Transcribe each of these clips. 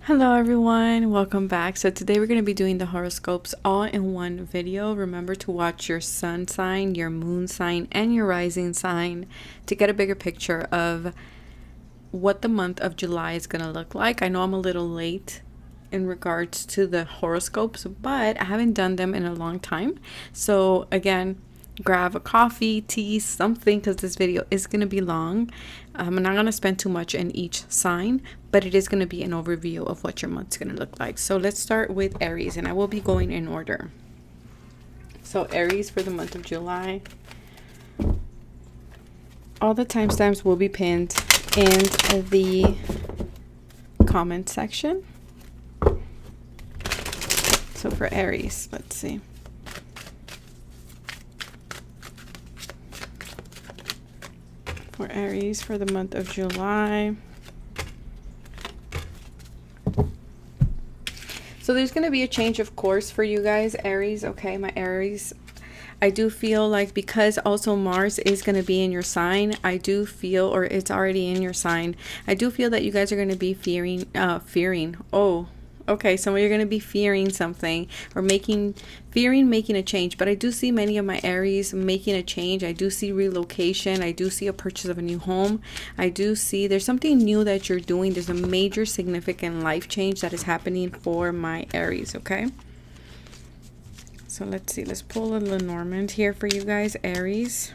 Hello everyone, welcome back. So today we're going to be doing the horoscopes all in one video. Remember to watch your sun sign, your moon sign, and your rising sign to get a bigger picture of what the month of July is going to look like. I know I'm a little late in regards to the horoscopes, but I haven't done them in a long time. So again, grab a coffee, tea, something, because this video is going to be long. I'm not going to spend too much in each sign, but it is going to be an overview of what your month's going to look like. So let's start with Aries, and I will be going in order. So Aries for the month of July. All the timestamps will be pinned in the comment section. So for Aries, let's see. For Aries for the month of July. So there's going to be a change of course for you guys, Aries. Okay, my Aries. I do feel like because also Mars is going to be in your sign, I do feel, or it's already in your sign, I do feel that you guys are going to be fearing. Okay, some of you are going to be fearing something or making a change. But I do see many of my Aries making a change. I do see relocation. I do see a purchase of a new home. I do see there's something new that you're doing. There's a major significant life change that is happening for my Aries, okay? So let's see. Let's pull a Lenormand here for you guys, Aries.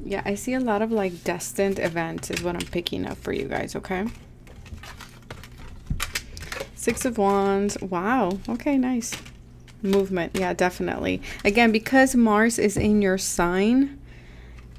Yeah, I see a lot of like destined events is what I'm picking up for you guys, okay? Six of Wands. Wow. Okay, nice. Movement. Yeah, definitely. Again, because Mars is in your sign,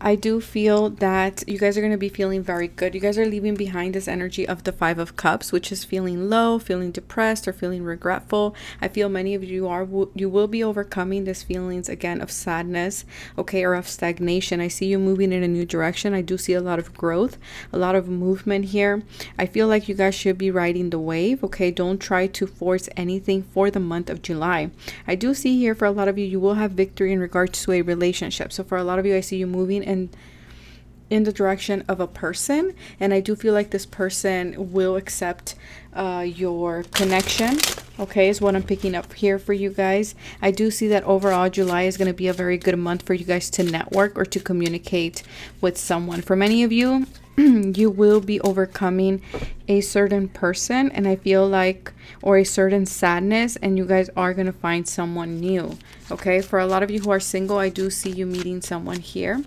I do feel that you guys are going to be feeling very good. You guys are leaving behind this energy of the Five of Cups, which is feeling low, feeling depressed, or feeling regretful. I feel many of you will be overcoming these feelings again of sadness, okay, or of stagnation. I see you moving in a new direction. I do see a lot of growth, a lot of movement here. I feel like you guys should be riding the wave, okay? Don't try to force anything for the month of July. I do see here for a lot of you, you will have victory in regards to a relationship. So for a lot of you, I see you moving in the direction of a person, and I do feel like this person will accept your connection, okay, is what I'm picking up here for you guys. I do see that overall July is going to be a very good month for you guys to network or to communicate with someone. For many of you, you will be overcoming a certain person, and I feel like, or a certain sadness, and you guys are going to find someone new, okay? For a lot of you who are single, I do see you meeting someone here.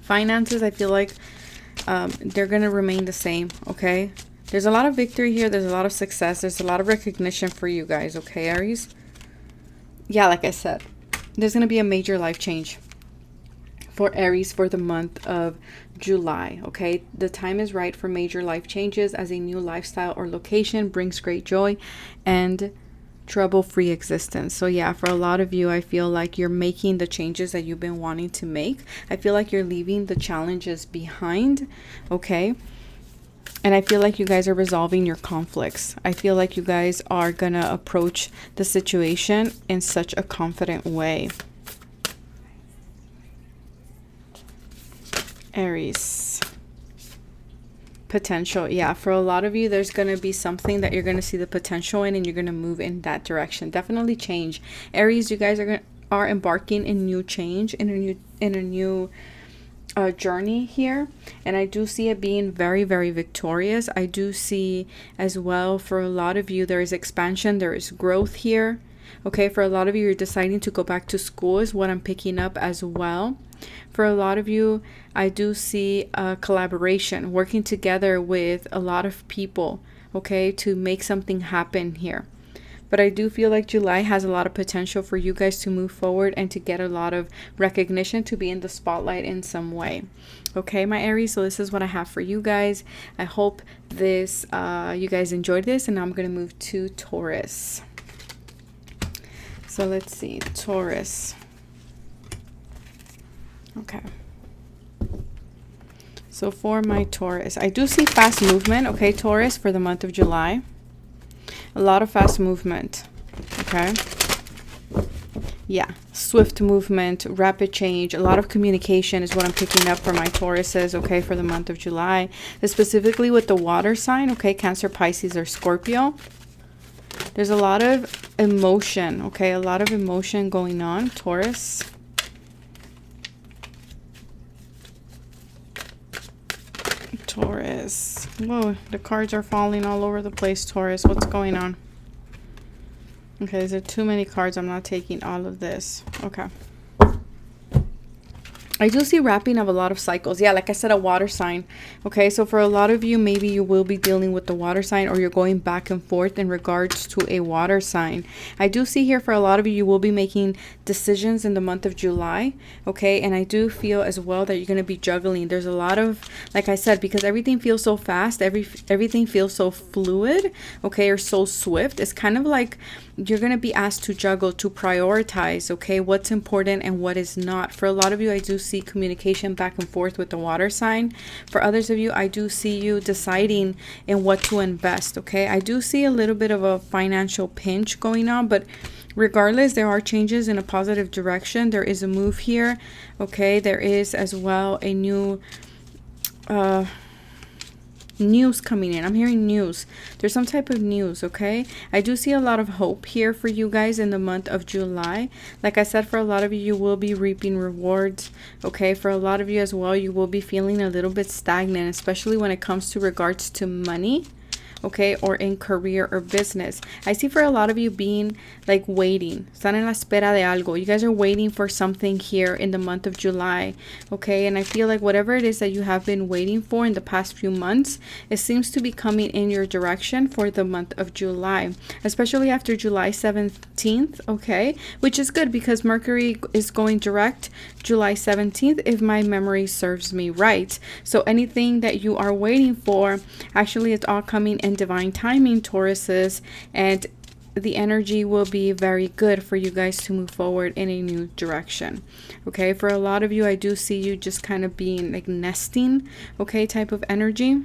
Finances, I feel like they're going to remain the same, okay? There's a lot of victory here. There's a lot of success. There's a lot of recognition for you guys, okay, Aries? Yeah, like I said, there's going to be a major life change for Aries for the month of July, okay? The time is right for major life changes as a new lifestyle or location brings great joy and trouble-free existence. So yeah, for a lot of you, I feel like you're making the changes that you've been wanting to make. I feel like you're leaving the challenges behind, okay? And I feel like you guys are resolving your conflicts. I feel like you guys are gonna approach the situation in such a confident way. Aries. Potential. Yeah, for a lot of you, there's going to be something that you're going to see the potential in, and you're going to move in that direction. Definitely change. Aries, you guys are embarking in new change, in a new journey here, and I do see it being very, very victorious. I do see as well for a lot of you, there is expansion, there is growth here. Okay, for a lot of you, you're deciding to go back to school is what I'm picking up as well. For a lot of you, I do see a collaboration, working together with a lot of people, okay, to make something happen here. But I do feel like July has a lot of potential for you guys to move forward and to get a lot of recognition, to be in the spotlight in some way. Okay, my Aries, so this is what I have for you guys. I hope this, you guys enjoyed this, and now I'm going to move to Taurus. So let's see, Taurus. Okay. So for my Taurus, I do see fast movement, okay, Taurus, for the month of July. A lot of fast movement, okay? Yeah, swift movement, rapid change, a lot of communication is what I'm picking up for my Tauruses, okay, for the month of July. Specifically with the water sign, okay, Cancer, Pisces, or Scorpio. There's a lot of emotion, okay, a lot of emotion going on, Taurus. Taurus. Whoa, the cards are falling all over the place, Taurus. What's going on? Okay, there are too many cards. I'm not taking all of this. Okay. I do see wrapping of a lot of cycles. Yeah, like I said, a water sign. Okay, so for a lot of you, maybe you will be dealing with the water sign, or you're going back and forth in regards to a water sign. I do see here for a lot of you, you will be making decisions in the month of July. Okay, and I do feel as well that you're going to be juggling. There's a lot of, like I said, because everything feels so fast, everything feels so fluid, okay, or so swift. It's kind of like you're going to be asked to juggle, to prioritize, okay, what's important and what is not. For a lot of you, I do see communication back and forth with the water sign. For others of you, I do see you deciding in what to invest, okay. I do see a little bit of a financial pinch going on, but regardless, there are changes in a positive direction. There is a move here, okay. There is as well a new news coming in. I'm hearing news. There's some type of news, okay. I do see a lot of hope here for you guys in the month of July. Like I said, for a lot of you, you will be reaping rewards, okay. For a lot of you as well, you will be feeling a little bit stagnant, especially when it comes to regards to money, okay, or in career or business. I see for a lot of you being like waiting. Están en la espera de algo. You guys are waiting for something here in the month of July, okay? And I feel like whatever it is that you have been waiting for in the past few months, it seems to be coming in your direction for the month of July, especially after July 17th, okay? Which is good because Mercury is going direct July 17th, if my memory serves me right. So anything that you are waiting for, actually it's all coming in divine timing, Tauruses, and the energy will be very good for you guys to move forward in a new direction, okay. For a lot of you, I do see you just kind of being like nesting, okay, type of energy.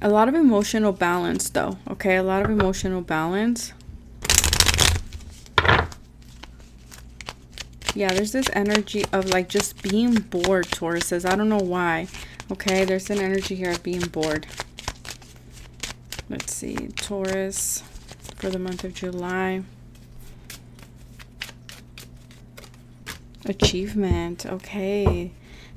A lot of emotional balance though, okay, a lot of emotional balance. Yeah, there's this energy of like just being bored, Tauruses. I don't know why. Okay, there's an energy here of being bored. Let's see, Taurus for the month of July. Achievement. Okay,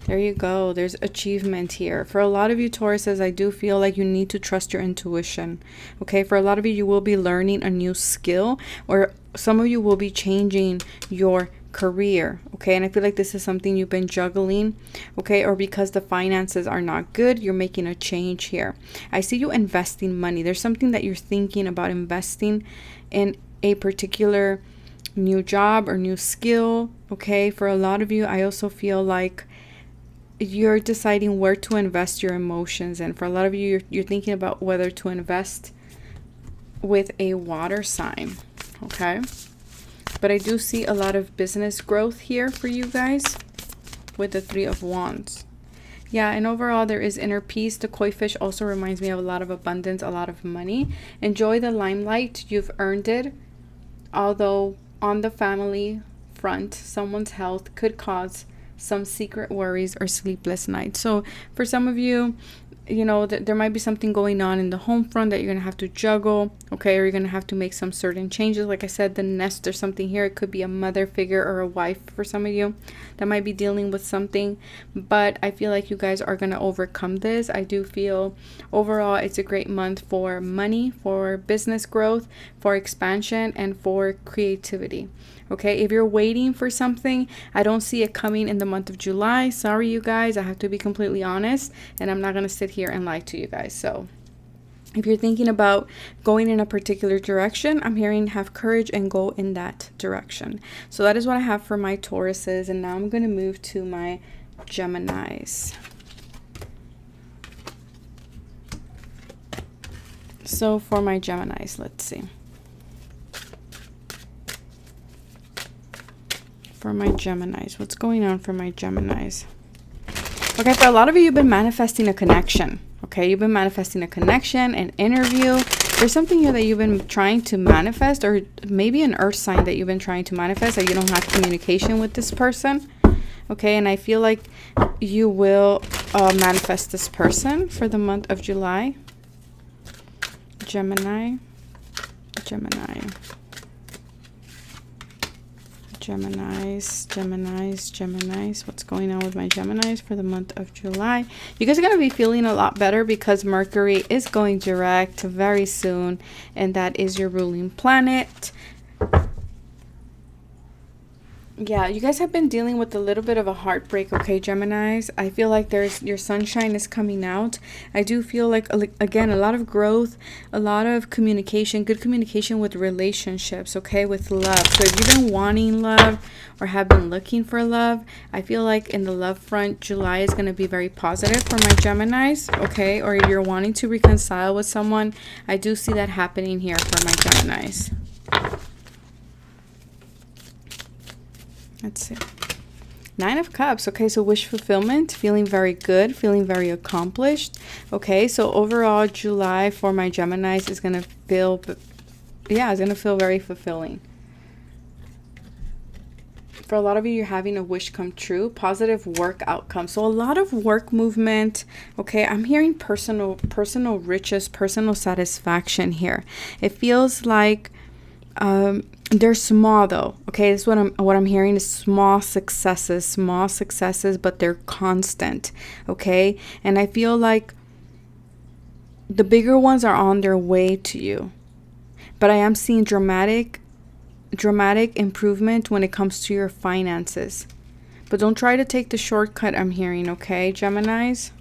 there you go. There's achievement here. For a lot of you, Tauruses, I do feel like you need to trust your intuition. Okay, for a lot of you, you will be learning a new skill, or some of you will be changing your career, okay. And I feel like this is something you've been juggling, okay, or because the finances are not good, you're making a change here. I see you investing money. There's something that you're thinking about investing in, a particular new job or new skill, okay. For a lot of you, I also feel like you're deciding where to invest your emotions, and for a lot of you, you're thinking about whether to invest with a water sign, okay. But I do see a lot of business growth here for you guys with the Three of Wands. Yeah, and overall there is inner peace. The koi fish also reminds me of a lot of abundance, a lot of money. Enjoy the limelight. You've earned it. Although on the family front, someone's health could cause some secret worries or sleepless nights. So for some of you, you know, there might be something going on in the home front that you're going to have to juggle, okay, or you're going to have to make some certain changes. Like I said, the nest or something here, it could be a mother figure or a wife for some of you that might be dealing with something, but I feel like you guys are going to overcome this. I do feel overall it's a great month for money, for business growth, for expansion, and for creativity. Okay, if you're waiting for something, I don't see it coming in the month of July. Sorry, you guys, I have to be completely honest, and I'm not going to sit here and lie to you guys. So if you're thinking about going in a particular direction, I'm hearing have courage and go in that direction. So that is what I have for my Tauruses, and now I'm going to move to my Geminis. So for my Geminis, let's see. For my Geminis, what's going on for my Geminis? Okay, for a lot of you, you've been manifesting a connection. Okay, you've been manifesting a connection, an interview. There's something here that you've been trying to manifest, or maybe an earth sign that you've been trying to manifest, that you don't have communication with this person. Okay, and I feel like you will manifest this person for the month of July. Gemini. Geminis. What's going on with my Geminis for the month of July? You guys are going to be feeling a lot better because Mercury is going direct very soon, and that is your ruling planet. Yeah, you guys have been dealing with a little bit of a heartbreak, okay, Geminis? I feel like your sunshine is coming out. I do feel like, again, a lot of growth, a lot of communication, good communication with relationships, okay, with love. So if you've been wanting love or have been looking for love, I feel like in the love front, July is going to be very positive for my Geminis, okay? Or if you're wanting to reconcile with someone, I do see that happening here for my Geminis. Let's see. 9 of Cups. Okay, so wish fulfillment, feeling very good, feeling very accomplished. Okay, so overall, July for my Geminis is going to feel, yeah, it's going to feel very fulfilling. For a lot of you, you're having a wish come true, positive work outcome. So a lot of work movement. Okay, I'm hearing personal riches, personal satisfaction here. It feels like they're small though. Okay, this is what I'm hearing is small successes, but they're constant. Okay, and I feel like the bigger ones are on their way to you, but I am seeing dramatic improvement when it comes to your finances. But don't try to take the shortcut, I'm hearing, okay, Geminis?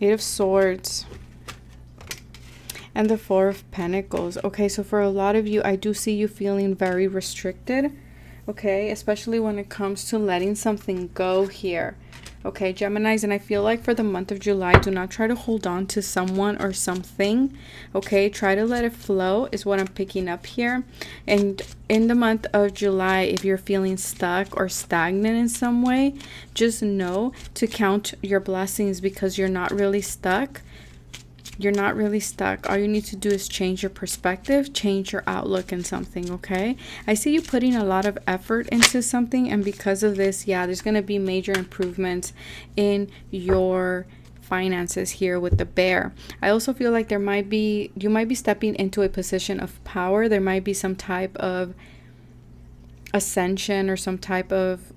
8 of Swords. And the 4 of Pentacles. Okay, so for a lot of you, I do see you feeling very restricted. Okay, especially when it comes to letting something go here. Okay, Geminis, and I feel like for the month of July, do not try to hold on to someone or something. Okay, try to let it flow is what I'm picking up here. And in the month of July, if you're feeling stuck or stagnant in some way, just know to count your blessings because you're not really stuck. You're not really stuck. All you need to do is change your perspective, change your outlook in something, okay? I see you putting a lot of effort into something, and because of this, yeah, there's going to be major improvements in your finances here with the bear. I also feel like you might be stepping into a position of power. There might be some type of ascension or some type of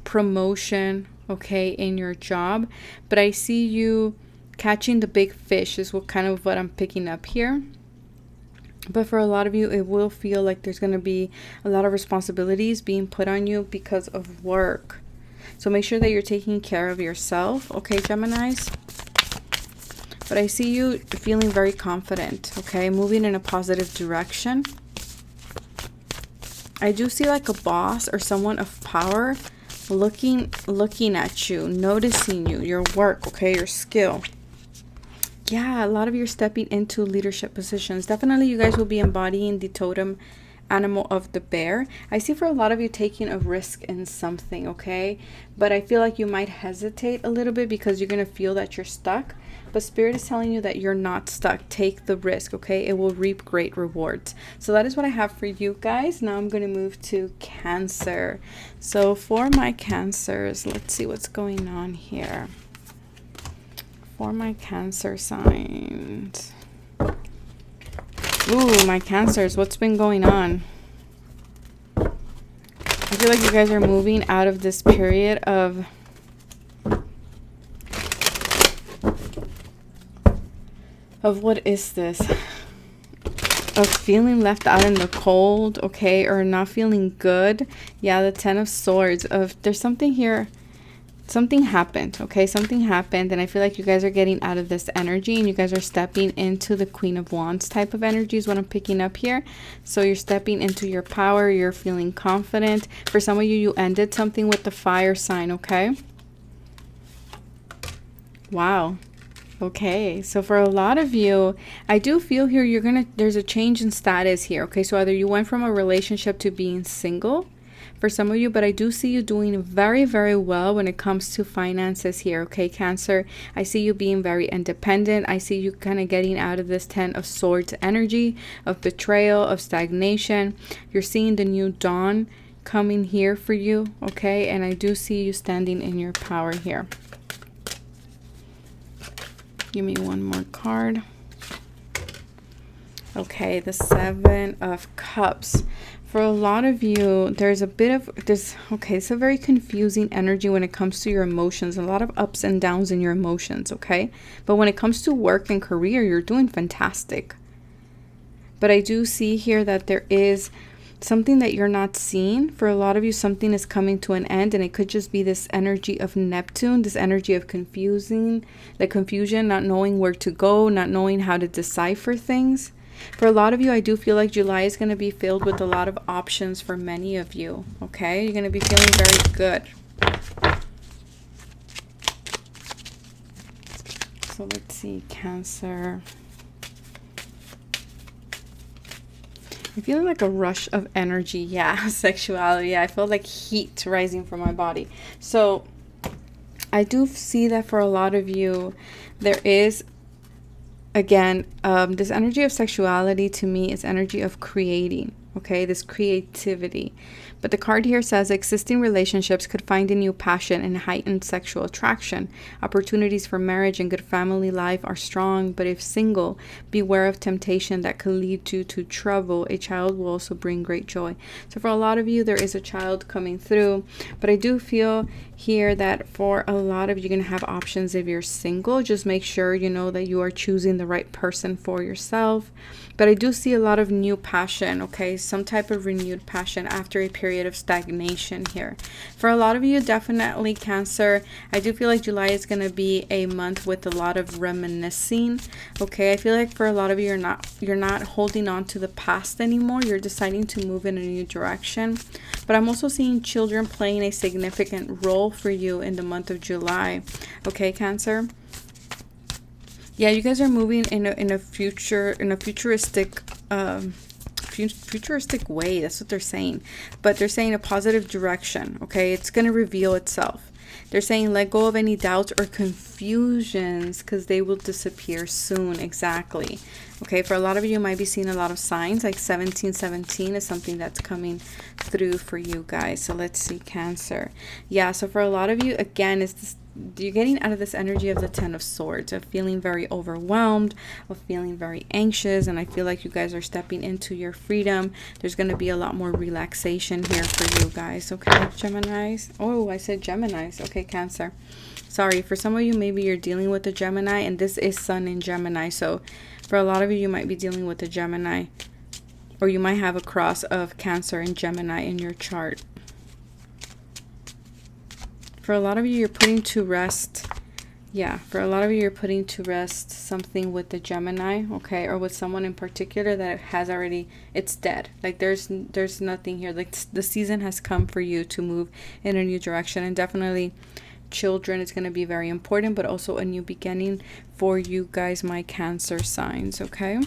promotion, okay, in your job. But I see you catching the big fish is what I'm picking up here. But for a lot of you, it will feel like there's going to be a lot of responsibilities being put on you because of work. So make sure that you're taking care of yourself, okay, Geminis? But I see you feeling very confident, okay, moving in a positive direction. I do see like a boss or someone of power looking at you, noticing you, your work, okay, your skill. Yeah, a lot of you are stepping into leadership positions. Definitely you guys will be embodying the totem animal of the bear. I see for a lot of you taking a risk in something, okay? But I feel like you might hesitate a little bit because you're going to feel that you're stuck. But Spirit is telling you that you're not stuck. Take the risk, okay? It will reap great rewards. So that is what I have for you guys. Now I'm going to move to Cancer. So for my Cancers, let's see what's going on here. For my Cancer signs. Ooh, my Cancers, what's been going on? I feel like you guys are moving out of this period of what is this? Of feeling left out in the cold, okay, or not feeling good. Yeah, the 10 of Swords. There's something here. Something happened, okay? Something happened, and I feel like you guys are getting out of this energy, and you guys are stepping into the Queen of Wands type of energy is what I'm picking up here. So you're stepping into your power. You're feeling confident. For some of you, you ended something with the fire sign, okay? Wow. Okay, so for a lot of you, I do feel here there's a change in status here, okay? So either you went from a relationship to being single, for some of you, but I do see you doing very, very well when it comes to finances here, okay, Cancer? I see you being very independent. I see you kind of getting out of this 10 of Swords energy of betrayal, of stagnation. You're seeing the new dawn coming here for you, okay? And I do see you standing in your power here. Give me one more card. Okay, the 7 of Cups. For a lot of you, there's a bit of this. Okay, it's a very confusing energy when it comes to your emotions. A lot of ups and downs in your emotions, okay? But when it comes to work and career, you're doing fantastic. But I do see here that there is something that you're not seeing. For a lot of you, something is coming to an end, and it could just be this energy of Neptune, this energy of confusion, not knowing where to go, not knowing how to decipher things. For a lot of you, I do feel like July is going to be filled with a lot of options for many of you, okay? You're going to be feeling very good. So let's see, Cancer. I'm feeling like a rush of energy. Yeah, sexuality. I feel like heat rising from my body. So I do see that for a lot of you, there is, again, this energy of sexuality to me is energy of creating, okay? This creativity. But the card here says existing relationships could find a new passion and heightened sexual attraction. Opportunities for marriage and good family life are strong, but if single, beware of temptation that could lead you to trouble. A child will also bring great joy. So for a lot of you, there is a child coming through, but I do feel here that for a lot of you, you're going to have options if you're single. Just make sure you know that you are choosing the right person for yourself. But I do see a lot of new passion, okay? Some type of renewed passion after a period of stagnation here. For a lot of you, definitely Cancer, I do feel like July is going to be a month with a lot of reminiscing, okay? I feel like for a lot of you, you're not holding on to the past anymore. You're deciding to move in a new direction. But I'm also seeing children playing a significant role for you in the month of July, okay, Cancer? Yeah, you guys are moving in a futuristic way. That's what they're saying. But they're saying a positive direction, okay? It's going to reveal itself. They're saying let go of any doubts or confusions because they will disappear soon. Exactly. Okay, for a lot of you, you might be seeing a lot of signs. Like 1717 is something that's coming through for you guys. So let's see, Cancer. Yeah, so for a lot of you, again, it's this. You're getting out of this energy of the 10 of Swords, of feeling very overwhelmed, of feeling very anxious, and I feel like you guys are stepping into your freedom. There's going to be a lot more relaxation here for you guys, okay, Geminis? Oh, I said Geminis. Okay, Cancer. Sorry, for some of you, maybe you're dealing with a Gemini, and this is Sun in Gemini, so for a lot of you, you might be dealing with a Gemini, or you might have a cross of Cancer and Gemini in your chart. For a lot of you, you're putting to rest. Yeah, for a lot of you, you're putting to rest something with the Gemini, okay? Or with someone in particular that has already, it's dead. Like there's nothing here. Like the season has come for you to move in a new direction. And definitely children is going to be very important, but also a new beginning for you guys, my Cancer signs, okay?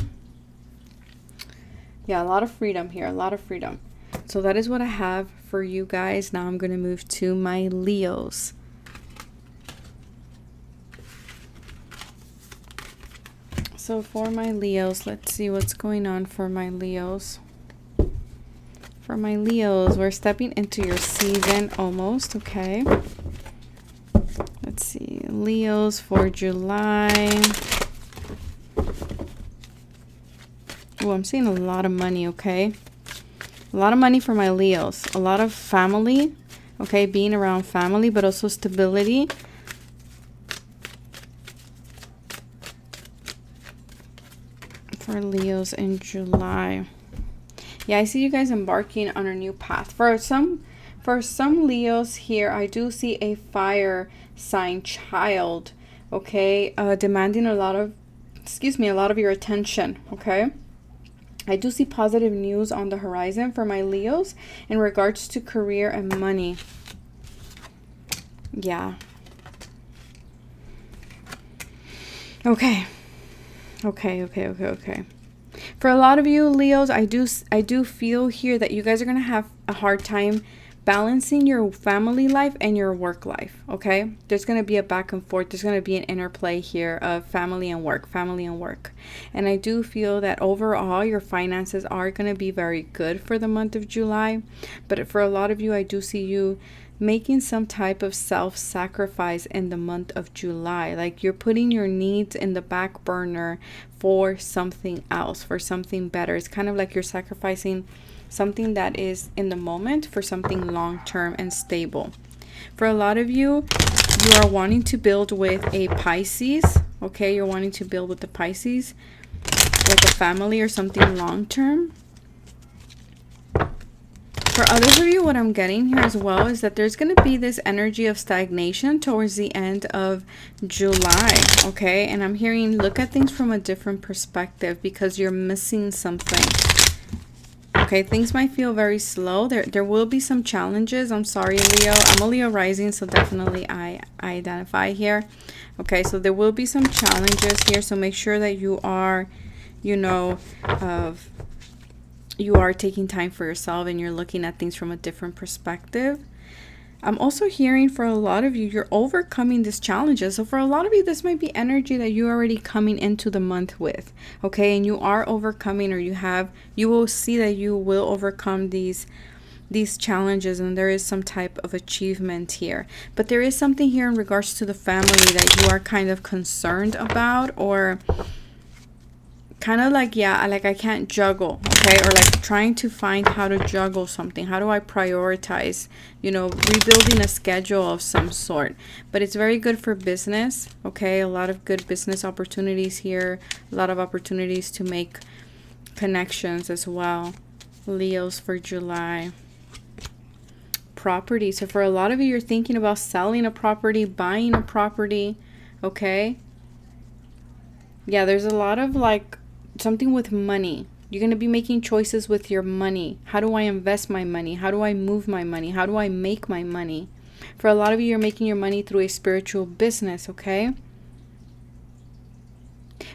Yeah, a lot of freedom here, a lot of freedom. So that is what I have for you guys. Now I'm going to move to my Leos. So for my Leos, let's see what's going on for my Leos. For my Leos, we're stepping into your season almost, okay? Let's see. Leos for July. Oh, I'm seeing a lot of money, okay? A lot of money for my Leos. A lot of family, okay? Being around family, but also stability. For Leos in July. Yeah, I see you guys embarking on a new path. For some Leos here, I do see a fire sign child, okay? Demanding a lot of your attention, okay? I do see positive news on the horizon for my Leos in regards to career and money. Yeah. Okay. For a lot of you Leos, I do feel here that you guys are going to have a hard time balancing your family life and your work life, okay? There's going to be a back and forth. There's going to be an interplay here of family and work, family and work. And I do feel that overall your finances are going to be very good for the month of July. But for a lot of you, I do see you making some type of self-sacrifice in the month of July. Like you're putting your needs in the back burner for something else, for something better. It's kind of like you're sacrificing something that is in the moment for something long-term and stable. For a lot of you, you are wanting to build with a Pisces, okay? You're wanting to build with the Pisces, like a family or something long-term. For others of you, what I'm getting here as well is that there's going to be this energy of stagnation towards the end of July, okay? And I'm hearing, look at things from a different perspective because you're missing something. Okay, things might feel very slow. There will be some challenges. I'm sorry, Leo. I'm a Leo rising, so definitely I identify here. Okay, so there will be some challenges here. So make sure that you are, you know, you are taking time for yourself and you're looking at things from a different perspective. I'm also hearing for a lot of you, you're overcoming these challenges. So for a lot of you, this might be energy that you're already coming into the month with, okay? And you are overcoming, or you will see that you will overcome these challenges, and there is some type of achievement here. But there is something here in regards to the family that you are kind of concerned about, or kind of like, yeah, like I can't juggle, okay? Or like trying to find how to juggle something. How do I prioritize, you know, rebuilding a schedule of some sort. But it's very good for business, okay? A lot of good business opportunities here. A lot of opportunities to make connections as well. Leos for July. Property. So for a lot of you, you're thinking about selling a property, buying a property, okay? Yeah, there's a lot of like something with money. You're going to be making choices with your money. How do I invest my money? How do I move my money? How do I make my money? For a lot of you, you're making your money through a spiritual business, okay?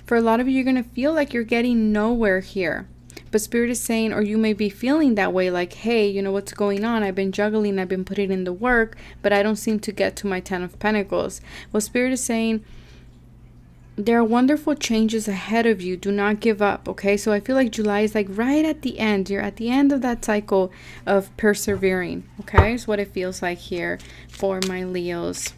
For a lot of you, you're going to feel like you're getting nowhere here. But Spirit is saying, or you may be feeling that way, like, hey, you know what's going on? I've been juggling, I've been putting in the work, but I don't seem to get to my 10 of Pentacles. Well, Spirit is saying, there are wonderful changes ahead of you. Do not give up, okay? So I feel like July is like right at the end. You're at the end of that cycle of persevering, okay? Is what it feels like here for my Leos.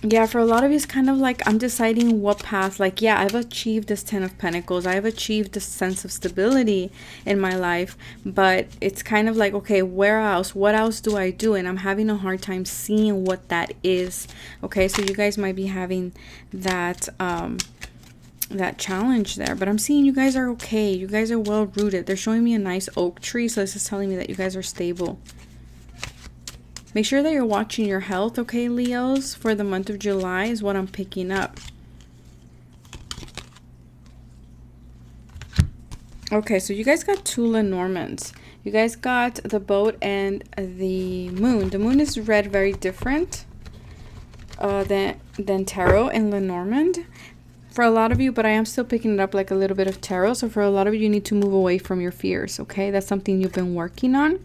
Yeah, for a lot of you, it's kind of like I'm deciding what path. Like, yeah, I've achieved this 10 of Pentacles. I've achieved this sense of stability in my life. But it's kind of like, okay, where else? What else do I do? And I'm having a hard time seeing what that is. Okay, so you guys might be having that that challenge there. But I'm seeing you guys are okay. You guys are well rooted. They're showing me a nice oak tree. So this is telling me that you guys are stable. Make sure that you're watching your health, okay, Leos, for the month of July is what I'm picking up. Okay, so you guys got two Lenormands. You guys got the boat and the moon. The moon is read very different than tarot and Lenormand. For a lot of you, but I am still picking it up like a little bit of tarot. So for a lot of you, you need to move away from your fears, okay? That's something you've been working on.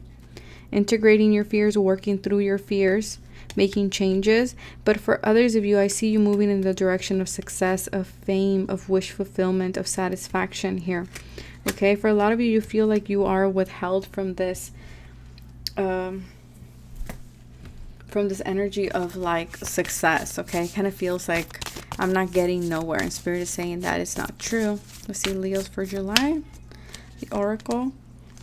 Integrating your fears, working through your fears, making changes. But for others of you, I see you moving in the direction of success, of fame, of wish fulfillment, of satisfaction here. Okay, for a lot of you, you feel like you are withheld from this energy of like success. Okay, kind of feels like I'm not getting nowhere, and Spirit is saying that it's not true. Let's see, Leos for July, the Oracle.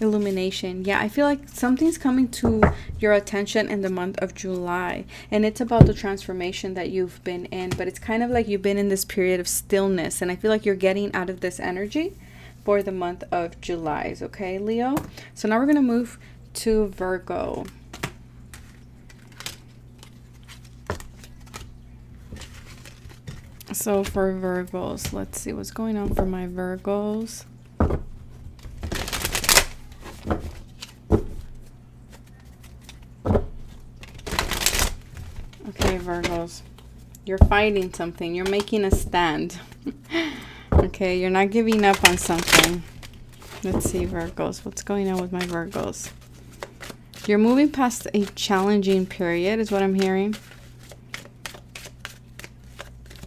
Illumination. Yeah, I feel like something's coming to your attention in the month of July, and it's about the transformation that you've been in. But it's kind of like you've been in this period of stillness, and I feel like you're getting out of this energy for the month of July. Okay, Leo? So now we're going to move to Virgo. So for Virgos, let's see what's going on for my Virgos. Okay, Virgos, you're fighting something. You're making a stand. Okay, you're not giving up on something. Let's see, Virgos. What's going on with my Virgos? You're moving past a challenging period, is what I'm hearing.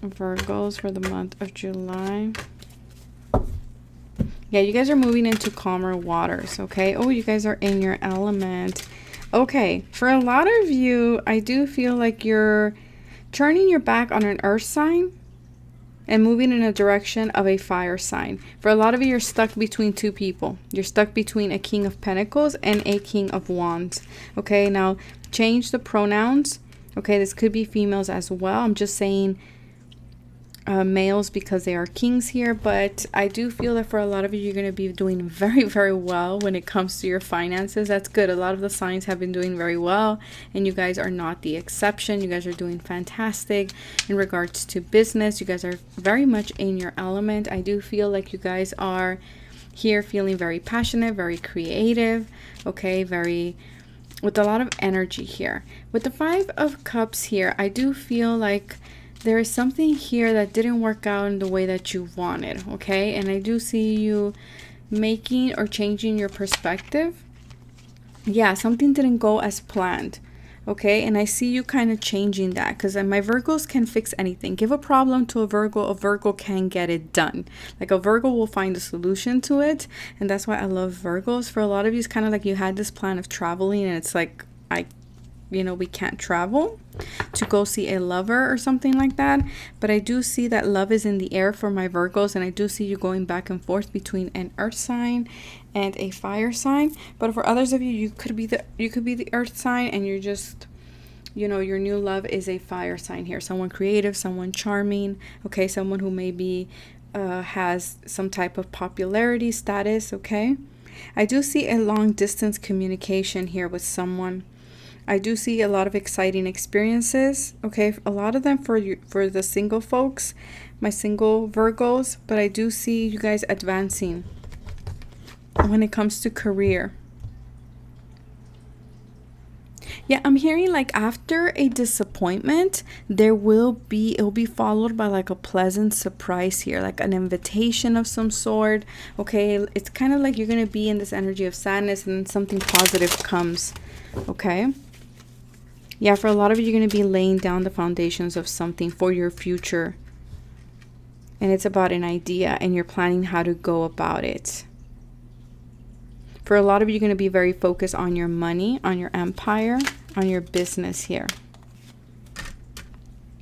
Virgos for the month of July. Yeah, you guys are moving into calmer waters, okay? Oh, you guys are in your element. Okay, for a lot of you, I do feel like you're turning your back on an earth sign and moving in a direction of a fire sign. For a lot of you, you're stuck between two people. You're stuck between a King of Pentacles and a King of Wands. Okay, now change the pronouns. Okay, this could be females as well. I'm just saying males because they are kings here, but I do feel that for a lot of you, you're going to be doing very, very well when it comes to your finances. That's good. A lot of the signs have been doing very well, and you guys are not the exception. You guys are doing fantastic in regards to business. You guys are very much in your element. I do feel like you guys are here feeling very passionate, very creative, okay, very with a lot of energy here. With the Five of Cups here, I do feel like there is something here that didn't work out in the way that you wanted, okay? And I do see you making or changing your perspective. Yeah, something didn't go as planned, okay? And I see you kind of changing that because my Virgos can fix anything. Give a problem to a Virgo can get it done. Like a Virgo will find a solution to it. And that's why I love Virgos. For a lot of you, it's kind of like you had this plan of traveling and it's like, we can't travel to go see a lover or something like that. But I do see that love is in the air for my Virgos, and I do see you going back and forth between an earth sign and a fire sign. But for others of you, you could be the earth sign, and you're just, your new love is a fire sign here. Someone creative, someone charming, okay, someone who maybe has some type of popularity status, okay. I do see a long distance communication here with someone. I do see a lot of exciting experiences, okay? A lot of them for the single folks, my single Virgos, but I do see you guys advancing when it comes to career. Yeah, I'm hearing like after a disappointment, it'll be followed by like a pleasant surprise here, like an invitation of some sort, okay? It's kind of like you're going to be in this energy of sadness and then something positive comes, okay? Yeah, for a lot of you, you're going to be laying down the foundations of something for your future. And it's about an idea and you're planning how to go about it. For a lot of you, you're going to be very focused on your money, on your empire, on your business here.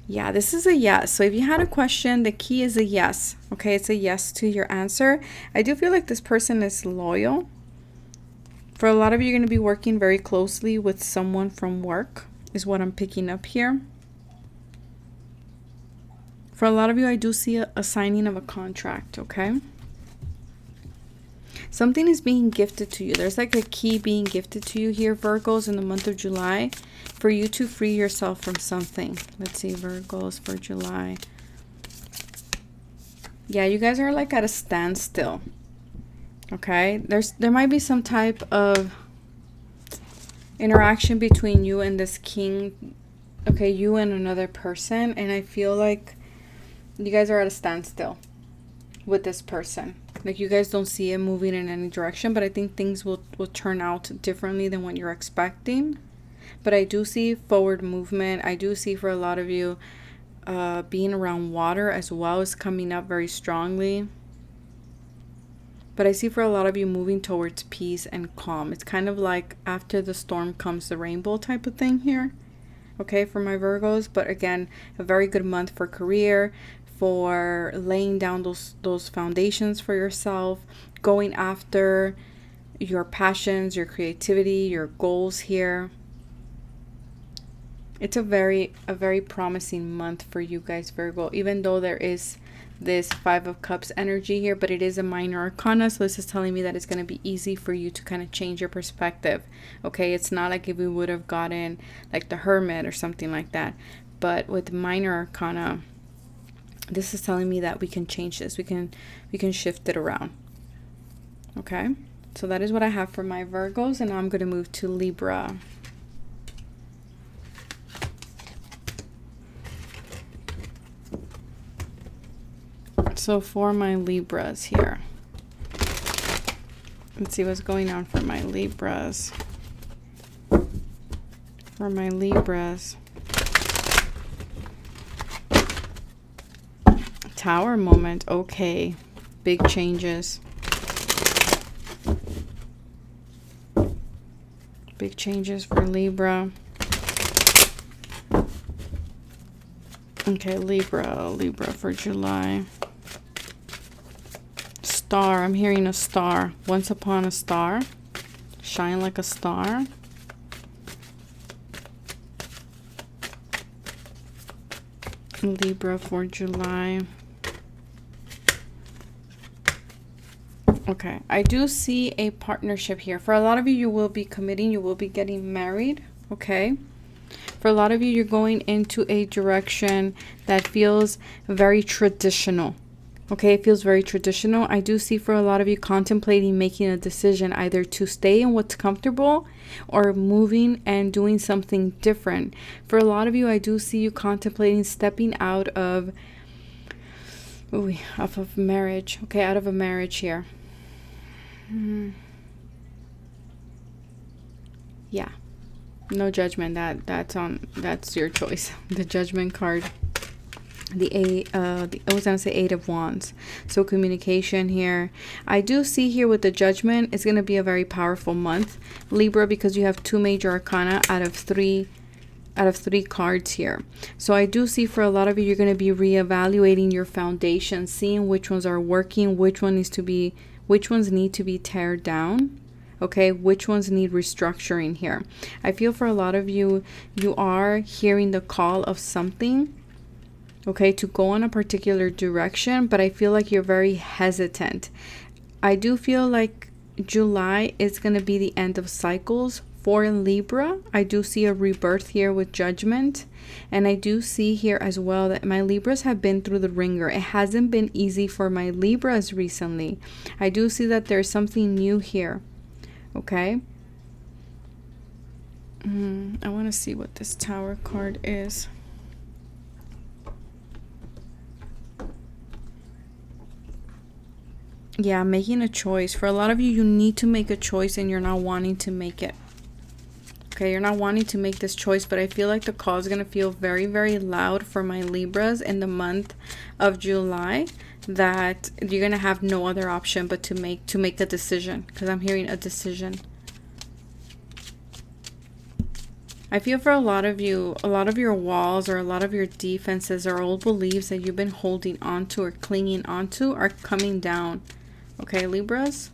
Yeah, this is a yes. So if you had a question, the key is a yes. Okay, it's a yes to your answer. I do feel like this person is loyal. For a lot of you, you're going to be working very closely with someone from work, is what I'm picking up here. For a lot of you, I do see a signing of a contract, okay? Something is being gifted to you. There's like a key being gifted to you here, Virgos, in the month of July for you to free yourself from something. Let's see, Virgos for July. Yeah, you guys are like at a standstill, okay? There might be some type of interaction between you and this king, okay, you and another person, and I feel like you guys are at a standstill with this person. Like you guys don't see it moving in any direction, but I think things will turn out differently than what you're expecting. But I do see forward movement. I do see for a lot of you being around water as well is coming up very strongly. But I see for a lot of you moving towards peace and calm. It's kind of like after the storm comes the rainbow type of thing here. Okay, for my Virgos. But again, a very good month for career, for laying down those foundations for yourself, going after your passions, your creativity, your goals here. It's a very promising month for you guys, Virgo, even though there is this Five of Cups energy here, but it is a minor arcana, so this is telling me that it's going to be easy for you to kind of change your perspective, okay? It's not like if we would have gotten like the Hermit or something like that, but with minor arcana, this is telling me that we can change this. We can shift it around, okay? So that is what I have for my Virgos, and now I'm going to move to Libra. So for my Libras here, Let's see what's going on for my Libras. For my Libras. Tower moment. Okay. Big changes. Big changes for Libra. Okay, Libra for July. Star. I'm hearing a star. Once upon a star. Shine like a star. Libra for July. Okay, I do see a partnership here. For a lot of you, you will be committing, you will be getting married, okay? For a lot of you, you're going into a direction that feels very traditional, okay? It feels very traditional. I do see for a lot of you contemplating making a decision either to stay in what's comfortable or moving and doing something different. For a lot of you, I do see you contemplating stepping out of, off of marriage, okay? Out of a marriage here. Yeah, no judgment. That's your choice. The Judgment card, I was gonna say Eight of Wands. So communication here. I do see here with the Judgment, it's gonna be a very powerful month, Libra, because you have two major arcana out of three cards here. So I do see for a lot of you, you're going to be reevaluating your foundation, seeing which ones are working, which ones need to be teared down, okay, which ones need restructuring here. I feel for a lot of you, you are hearing the call of something, okay, to go in a particular direction, but I feel like you're very hesitant. I do feel like July is going to be the end of cycles for Libra. I do see a rebirth here with Judgment. And I do see here as well that my Libras have been through the ringer. It hasn't been easy for my Libras recently. I do see that there's something new here. Okay. I want to see what this Tower card is. Yeah, making a choice. For a lot of you, you need to make a choice and you're not wanting to make it. Okay, you're not wanting to make this choice, but I feel like the call is going to feel very, very loud for my Libras in the month of July, that you're going to have no other option but to make a decision, because I'm hearing a decision. I feel for a lot of you, a lot of your walls or a lot of your defenses or old beliefs that you've been holding on to or clinging onto are coming down. Okay, Libras?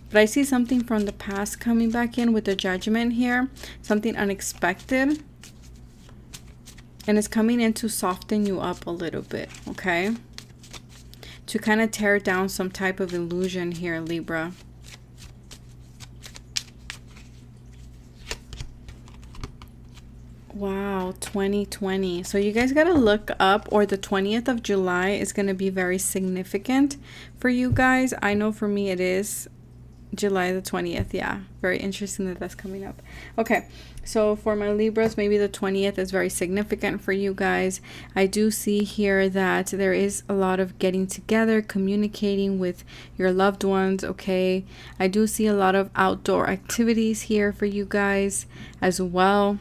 But I see something from the past coming back in with the Judgment here. Something unexpected. And it's coming in to soften you up a little bit, okay? To kind of tear down some type of illusion here, Libra. Wow, 2020. So you guys got to look up, or the 20th of July is going to be very significant for you guys. I know for me it is. July the 20th. Yeah, very interesting that that's coming up. Okay, so for my Libras, maybe the 20th is very significant for you guys. I do see here that there is a lot of getting together, communicating with your loved ones, okay? I do see a lot of outdoor activities here for you guys as well.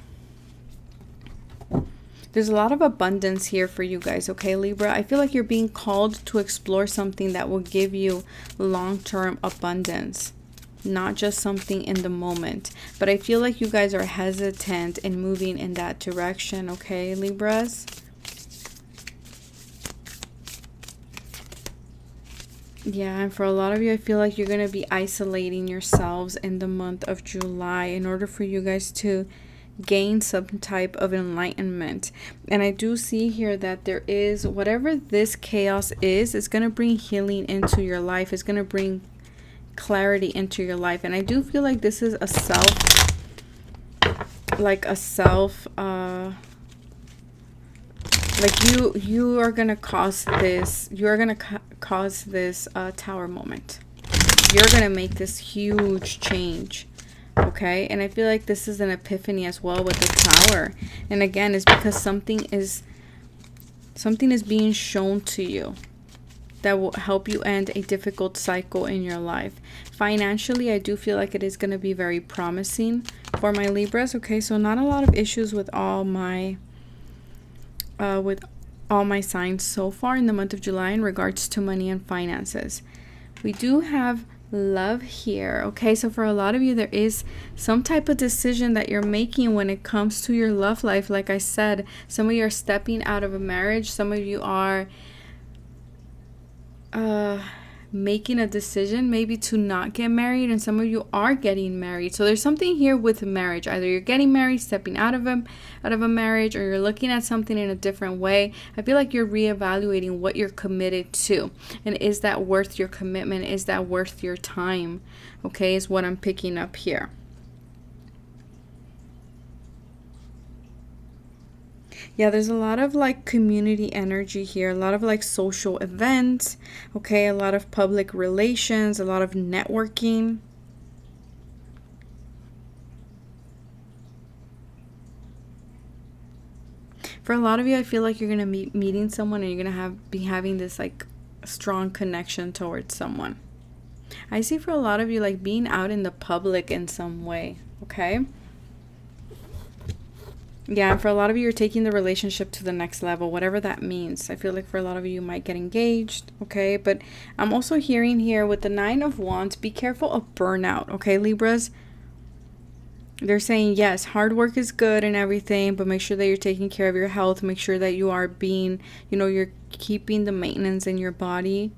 There's a lot of abundance here for you guys, okay, Libra? I feel like you're being called to explore something that will give you long-term abundance. Not just something in the moment. But I feel like you guys are hesitant in moving in that direction, okay, Libras? Yeah, and for a lot of you, I feel like you're going to be isolating yourselves in the month of July in order for you guys to gain some type of enlightenment. And I do see here that there is, whatever this chaos is, it's going to bring healing into your life. It's going to bring clarity into your life. And I do feel like this is a you are gonna cause this, Tower moment. You're gonna make this huge change, okay? And I feel like this is an epiphany as well with the Tower. And again, it's because something is being shown to you. that will help you end a difficult cycle in your life. Financially, I do feel like it is going to be very promising for my Libras. Okay, so not a lot of issues with all my signs so far in the month of July in regards to money and finances. We do have love here. Okay, so for a lot of you, there is some type of decision that you're making when it comes to your love life. Like I said, some of you are stepping out of a marriage. Some of you are making a decision maybe to not get married, and some of you are getting married. So there's something here with marriage. Either you're getting married, stepping out of a marriage, or you're looking at something in a different way. I feel like you're reevaluating what you're committed to, and is that worth your commitment? Is that worth your time? Okay, is what I'm picking up here. Yeah, there's a lot of like community energy here, a lot of like social events, okay, a lot of public relations, a lot of networking. For a lot of you, I feel like you're going to be meeting someone, and you're going to be having this like strong connection towards someone. I see for a lot of you like being out in the public in some way, okay? Yeah, for a lot of you, you're taking the relationship to the next level, whatever that means. I feel like for a lot of you, you might get engaged, okay? But I'm also hearing here with the 9 of Wands, be careful of burnout, okay, Libras? They're saying, yes, hard work is good and everything, but make sure that you're taking care of your health. Make sure that you are being, you're keeping the maintenance in your body.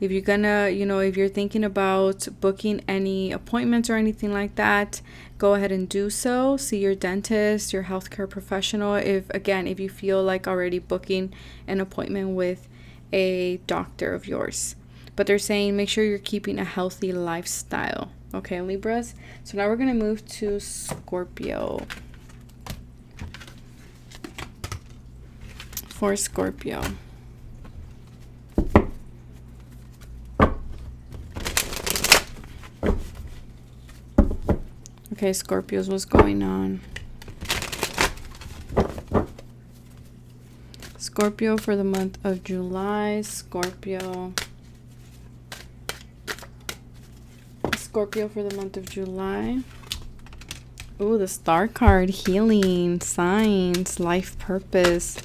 If you're gonna, if you're thinking about booking any appointments or anything like that, go ahead and do so. See your dentist, your healthcare professional. If you feel like already booking an appointment with a doctor of yours. But they're saying make sure you're keeping a healthy lifestyle. Okay, Libras. So now we're going to move to Scorpio. For Scorpio. Okay, Scorpios, what's going on? Scorpio for the month of July. Scorpio for the month of July. Ooh, the Star card. Healing, signs, life purpose,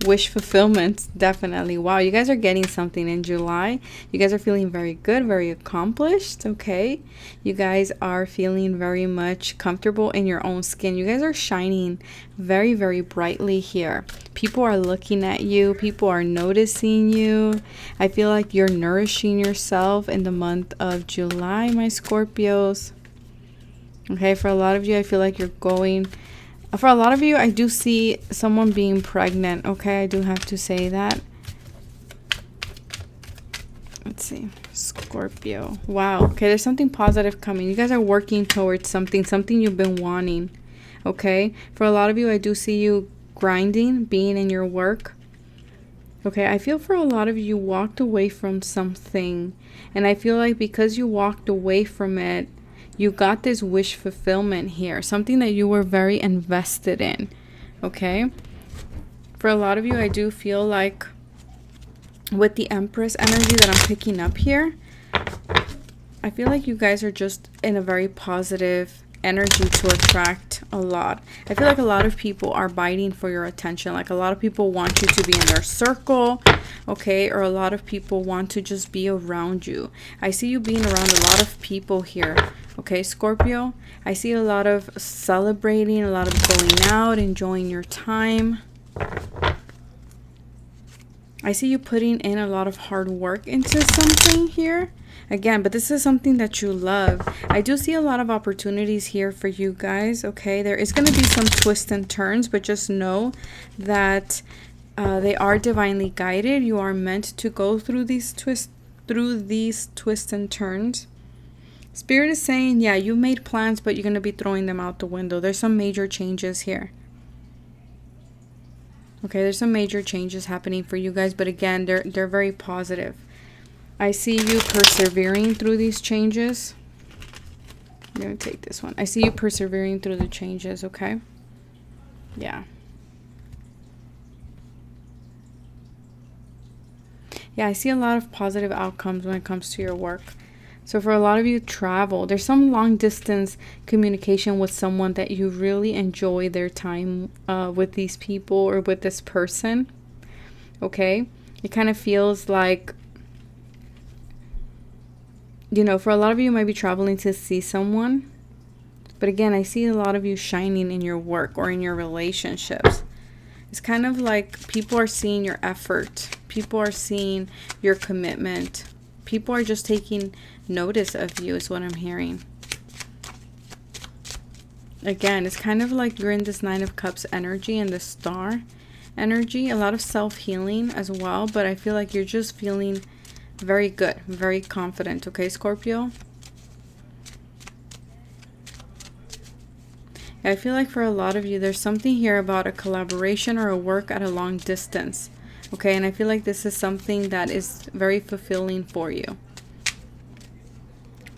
wish fulfillment. Definitely. Wow, you guys are getting something in July. You guys are feeling very good, very accomplished. Okay, you guys are feeling very much comfortable in your own skin. You guys are shining very, very brightly here. People are looking at you. People are noticing you. I feel like you're nourishing yourself in the month of July, my Scorpios. Okay, for a lot of you, I feel like you're going... For a lot of you, I do see someone being pregnant. Okay, I do have to say that. Let's see. Scorpio. Wow. Okay, there's something positive coming. You guys are working towards something you've been wanting. Okay, for a lot of you, I do see you grinding, being in your work. Okay, I feel for a lot of you walked away from something, and I feel like because you walked away from it, you got this wish fulfillment here, something that you were very invested in. Okay, for a lot of you, I do feel like with the Empress energy that I'm picking up here, I feel like you guys are just in a very positive energy to attract a lot. I feel like a lot of people are biting for your attention. Like a lot of people want you to be in their circle, okay? Or a lot of people want to just be around you. I see you being around a lot of people here, okay, Scorpio? I see a lot of celebrating, a lot of going out, enjoying your time. I see you putting in a lot of hard work into something here. Again, but this is something that you love. I do see a lot of opportunities here for you guys, okay? There is going to be some twists and turns, but just know that they are divinely guided. You are meant to go through these twists and turns. Spirit is saying, yeah, you made plans, but you're going to be throwing them out the window. There's some major changes here. Okay, there's some major changes happening for you guys, but again, they're very positive. I see you persevering through these changes. I'm going to take this one. I see you persevering through the changes, okay? Yeah. Yeah, I see a lot of positive outcomes when it comes to your work. So for a lot of you, travel. There's some long distance communication with someone that you really enjoy their time with these people or with this person. Okay? It kind of feels like, you know, for a lot of you, you might be traveling to see someone. But again, I see a lot of you shining in your work or in your relationships. It's kind of like people are seeing your effort. People are seeing your commitment. People are just taking notice of you is what I'm hearing. Again, it's kind of like you're in this Nine of Cups energy and the Star energy. A lot of self-healing as well. But I feel like you're just feeling very good, very confident. Okay, Scorpio? I feel like for a lot of you, there's something here about a collaboration or a work at a long distance. Okay, and I feel like this is something that is very fulfilling for you.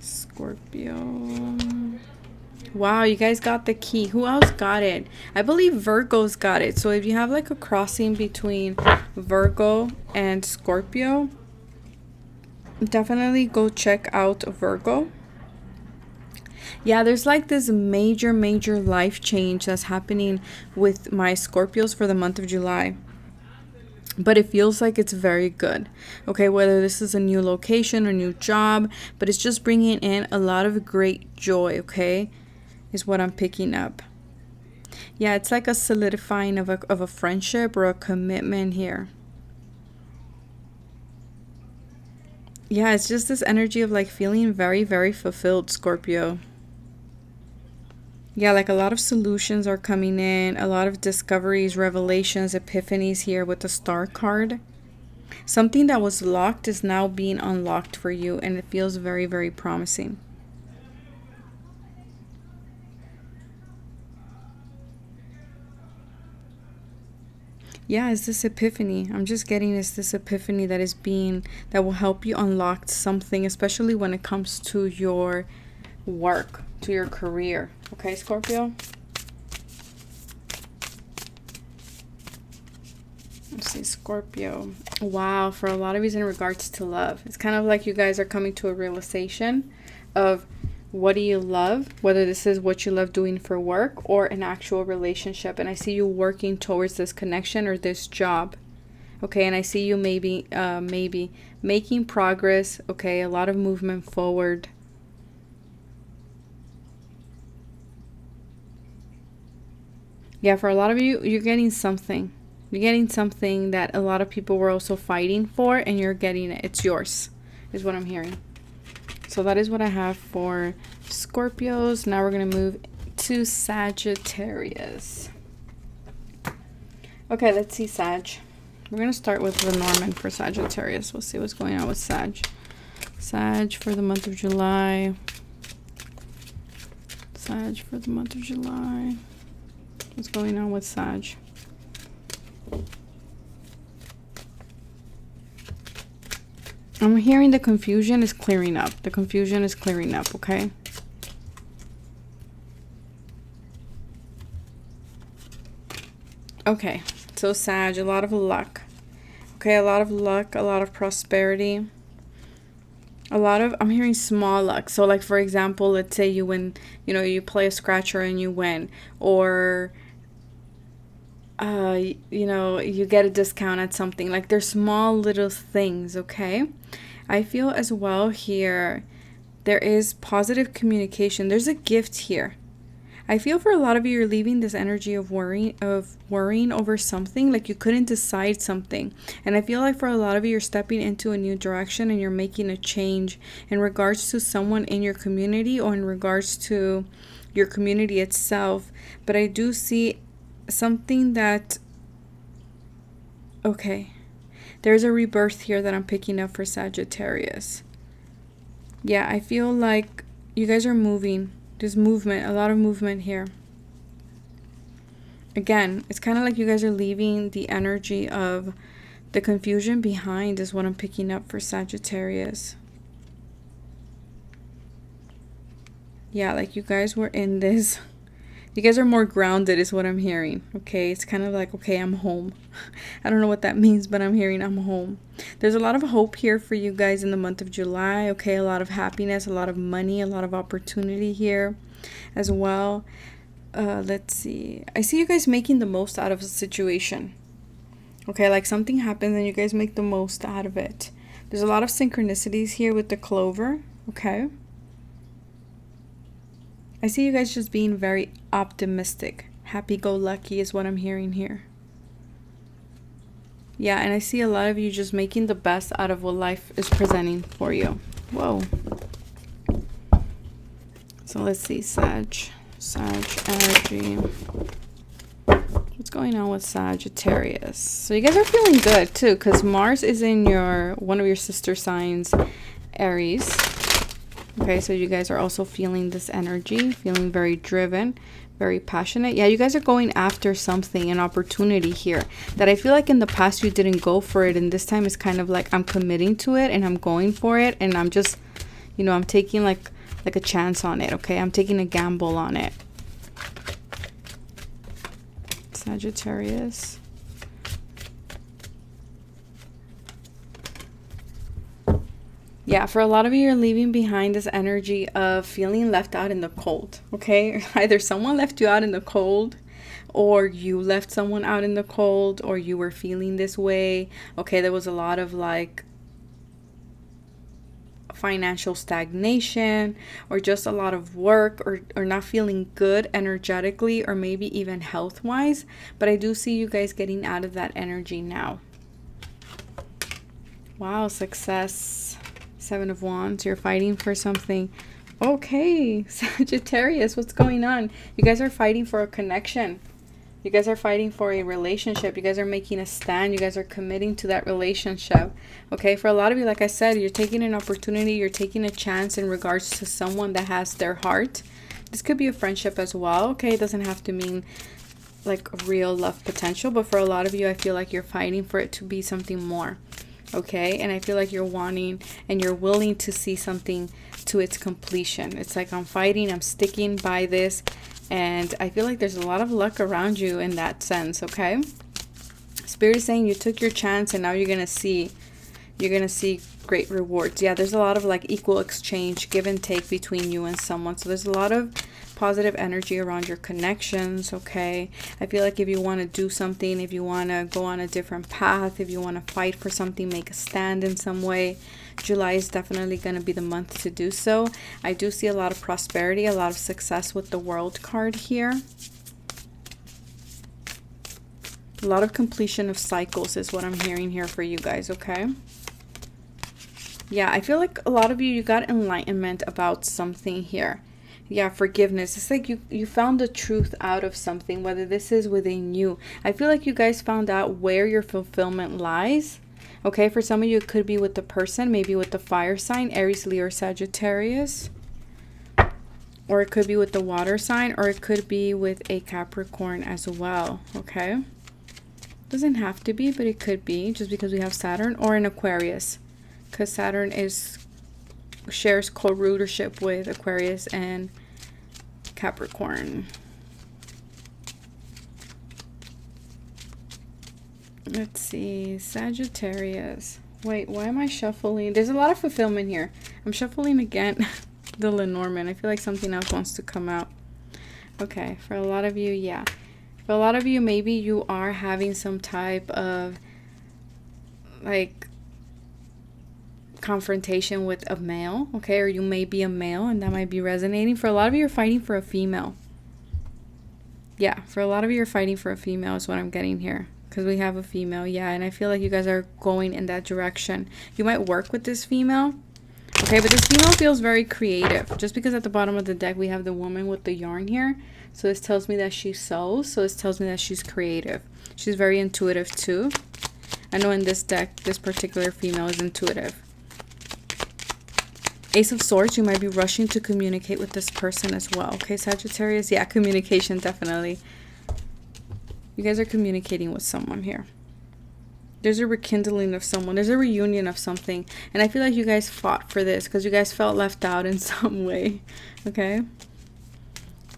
Scorpio. Wow, you guys got the key. Who else got it? I believe Virgo's got it. So if you have like a crossing between Virgo and Scorpio, definitely go check out Virgo. Yeah, there's like this major life change that's happening with my Scorpios for the month of July. But it feels like it's very good. Okay, whether this is a new location or new job, but it's just bringing in a lot of great joy, okay, is what I'm picking up. Yeah, it's like a solidifying of a friendship or a commitment here. Yeah, it's just this energy of like feeling very fulfilled, Scorpio. Yeah, like a lot of solutions are coming in, a lot of discoveries, revelations, epiphanies here with the Star card. Something that was locked is now being unlocked for you, and it feels very promising. Yeah, it's this epiphany. I'm just getting this epiphany that will help you unlock something, especially when it comes to your work, to your career. Okay, Scorpio? Let's see, Scorpio. Wow, for a lot of you in regards to love. It's kind of like you guys are coming to a realization of what do you love, whether this is what you love doing for work or an actual relationship. And I see you working towards this connection or this job. Okay, and I see you maybe making progress. Okay, a lot of movement forward. Yeah, for a lot of you, you're getting something. You're getting something that a lot of people were also fighting for, and you're getting it. It's yours, is what I'm hearing. So that is what I have for Scorpios. Now we're going to move to Sagittarius. Okay, let's see Sag. We're going to start with Lenormand for Sagittarius. We'll see what's going on with Sag. Sag for the month of July. Sag for the month of July. What's going on with Sag? I'm hearing the confusion is clearing up. The confusion is clearing up, okay? Okay, so Sag, a lot of luck. Okay, a lot of luck, a lot of prosperity. I'm hearing small luck. So like, for example, let's say you win, you play a scratcher and you win. Or you get a discount at something. Like there's small little things, okay? I feel as well here there is positive communication. There's a gift here. I feel for a lot of you, you're leaving this energy of worrying over something, like you couldn't decide something. And I feel like for a lot of you, you're stepping into a new direction and you're making a change in regards to someone in your community or in regards to your community itself. But I do see something that, okay, there's a rebirth here that I'm picking up for Sagittarius. Yeah, I feel like you guys are moving. There's movement, a lot of movement here. Again, it's kind of like you guys are leaving the energy of the confusion behind is what I'm picking up for Sagittarius. Yeah, like you guys were in this You guys are more grounded is what I'm hearing. Okay, it's kind of like, okay, I'm home. I don't know what that means, but I'm hearing I'm home. There's a lot of hope here for you guys in the month of July. Okay, a lot of happiness, a lot of money, a lot of opportunity here as well. Let's see. I see you guys making the most out of a situation. Okay, like something happens and you guys make the most out of it. There's a lot of synchronicities here with the clover. Okay. I see you guys just being very optimistic. Happy-go-lucky is what I'm hearing here. Yeah, and I see a lot of you just making the best out of what life is presenting for you. Whoa. So let's see, Sag energy. What's going on with Sagittarius? So you guys are feeling good too, because Mars is in one of your sister signs, Aries. Okay, so you guys are also feeling this energy, feeling very driven, very passionate. Yeah, you guys are going after something, an opportunity here that I feel like in the past you didn't go for it, and this time it's kind of like I'm committing to it and I'm going for it, and I'm just, you know, I'm taking like a chance on it. Okay, I'm taking a gamble on it. Sagittarius. Yeah, for a lot of you, you're leaving behind this energy of feeling left out in the cold, okay? Either someone left you out in the cold, or you left someone out in the cold, or you were feeling this way. Okay, there was a lot of like financial stagnation, or just a lot of work, or not feeling good energetically, or maybe even health-wise. But I do see you guys getting out of that energy now. Wow, success. 7 of Wands, you're fighting for something. Okay, Sagittarius, what's going on? You guys are fighting for a connection. You guys are fighting for a relationship. You guys are making a stand. You guys are committing to that relationship. Okay, for a lot of you, like I said, you're taking an opportunity. You're taking a chance in regards to someone that has their heart. This could be a friendship as well. Okay, it doesn't have to mean like real love potential, but for a lot of you, I feel like you're fighting for it to be something more. Okay, and I feel like you're wanting and you're willing to see something to its completion. It's like I'm fighting, I'm sticking by this, and I feel like there's a lot of luck around you in that sense. Okay, Spirit is saying you took your chance and now you're gonna see great rewards. Yeah, there's a lot of like equal exchange, give and take between you and someone. So there's a lot of positive energy around your connections. Okay, I feel like if you want to do something, if you want to go on a different path, if you want to fight for something, make a stand in some way, July is definitely going to be the month to do so. I do see a lot of prosperity, a lot of success with the World card here. A lot of completion of cycles is what I'm hearing here for you guys. Okay, yeah, I feel like a lot of you got enlightenment about something here. Yeah, forgiveness. It's like you found the truth out of something, whether this is within you. I feel like you guys found out where your fulfillment lies. Okay, for some of you, it could be with the person, maybe with the fire sign, Aries, Leo, or Sagittarius. Or it could be with the water sign, or it could be with a Capricorn as well. Okay, doesn't have to be, but it could be, just because we have Saturn, or an Aquarius, because Saturn shares co-rulership with Aquarius and Capricorn. Let's see, Sagittarius. Wait, why am I shuffling? There's a lot of fulfillment here. I'm shuffling again. The Lenormand. I feel like something else wants to come out. Okay, for a lot of you, yeah. For a lot of you, maybe you are having some type of like confrontation with a male, okay, or you may be a male and that might be resonating. For a lot of you, you're fighting for a female. Yeah, for a lot of you, you're fighting for a female is what I'm getting here, because we have a female. Yeah, and I feel like you guys are going in that direction. You might work with this female, okay, but this female feels very creative, just because at the bottom of the deck we have the woman with the yarn here. So this tells me that she sews, so this tells me that she's creative. She's very intuitive too. I know in this deck this particular female is intuitive. Ace of Swords, you might be rushing to communicate with this person as well. Okay, Sagittarius, yeah, communication, definitely. You guys are communicating with someone here. There's a rekindling of someone. There's a reunion of something. And I feel like you guys fought for this because you guys felt left out in some way. Okay?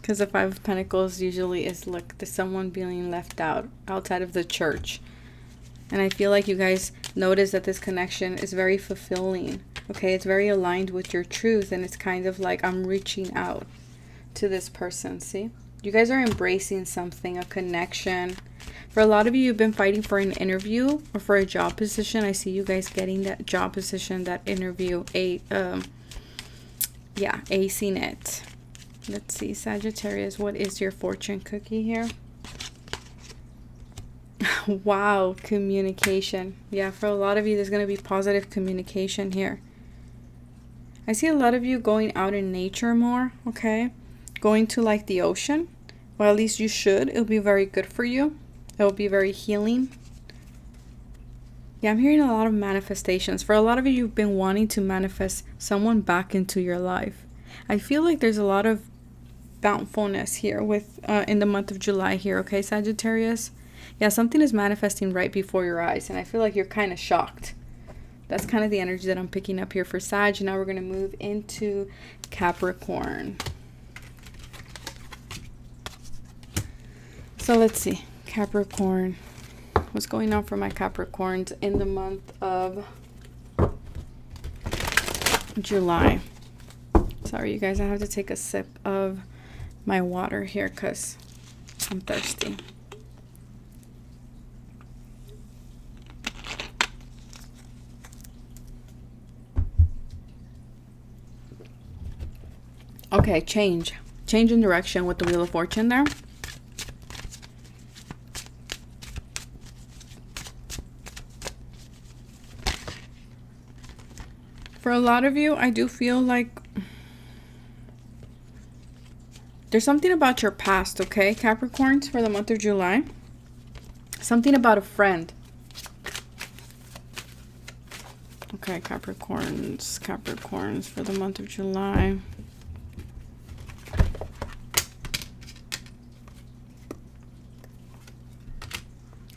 Because the Five of Pentacles usually is, look, there's someone being left out, outside of the church. And I feel like you guys notice that this connection is very fulfilling. Okay, it's very aligned with your truth. And it's kind of like I'm reaching out to this person, see? You guys are embracing something, a connection. For a lot of you, you've been fighting for an interview or for a job position. I see you guys getting that job position, that interview, acing it. Let's see, Sagittarius, what is your fortune cookie here? Wow, communication. Yeah, for a lot of you, there's going to be positive communication here. I see a lot of you going out in nature more, okay? Going to like the ocean. Well, at least you should. It'll be very good for you. It'll be very healing. Yeah, I'm hearing a lot of manifestations. For a lot of you, you've been wanting to manifest someone back into your life. I feel like there's a lot of bountifulness here with in the month of July here, okay, Sagittarius? Yeah, something is manifesting right before your eyes, and I feel like you're kind of shocked. That's kind of the energy that I'm picking up here for Sag. Now we're going to move into Capricorn. So let's see, Capricorn. What's going on for my Capricorns in the month of July? Sorry, you guys, I have to take a sip of my water here because I'm thirsty. Okay, change in direction with the Wheel of Fortune there. For a lot of you, I do feel like there's something about your past, okay, Capricorns, for the month of July. Something about a friend. Okay, Capricorns for the month of July.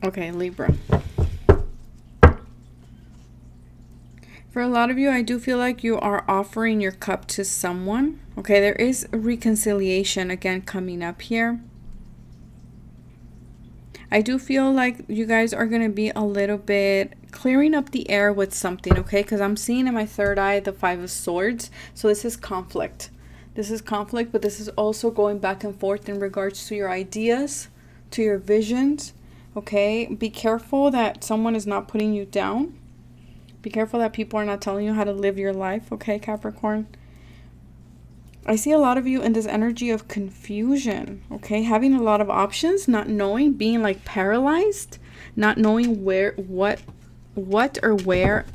Okay, Libra. For a lot of you, I do feel like you are offering your cup to someone. Okay, there is a reconciliation again coming up here. I do feel like you guys are going to be a little bit clearing up the air with something, okay? Because I'm seeing in my third eye the Five of Swords. So this is conflict. This is conflict, but this is also going back and forth in regards to your ideas, to your visions, okay? Be careful that someone is not putting you down. Be careful that people are not telling you how to live your life, okay, Capricorn? I see a lot of you in this energy of confusion, okay? Having a lot of options, not knowing, being like paralyzed, not knowing where, what or where,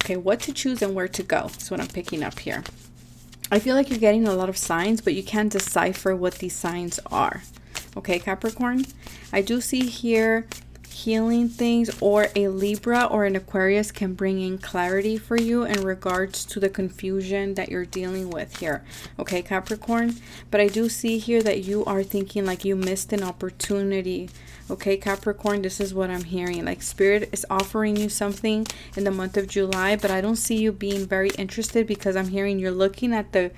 okay, what to choose and where to go. That's what I'm picking up here. I feel like you're getting a lot of signs, but you can't decipher what these signs are, okay, Capricorn? I do see here healing things, or a Libra or an Aquarius can bring in clarity for you in regards to the confusion that you're dealing with here, okay, Capricorn? But I do see here that you are thinking like you missed an opportunity, okay, Capricorn? This is what I'm hearing, like Spirit is offering you something in the month of July, but I don't see you being very interested, because I'm hearing you're looking at the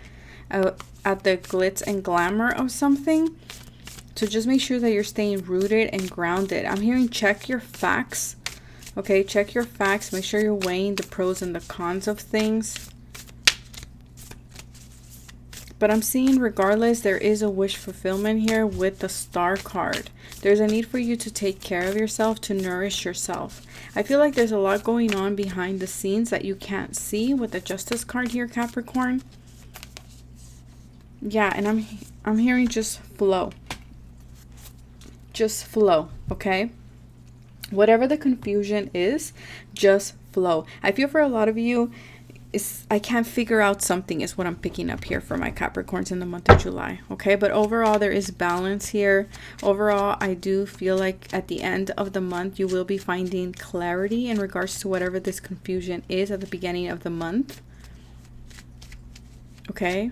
glitz and glamour of something. So just make sure that you're staying rooted and grounded. I'm hearing check your facts. Okay, check your facts. Make sure you're weighing the pros and the cons of things. But I'm seeing regardless, there is a wish fulfillment here with the Star card. There's a need for you to take care of yourself, to nourish yourself. I feel like there's a lot going on behind the scenes that you can't see with the Justice card here, Capricorn. Yeah, and I'm hearing just flow. Just flow, okay? Whatever the confusion is, just flow. I feel for a lot of you, I can't figure out something is what I'm picking up here for my Capricorns in the month of July, okay? But overall, there is balance here. Overall, I do feel like at the end of the month, you will be finding clarity in regards to whatever this confusion is at the beginning of the month, okay?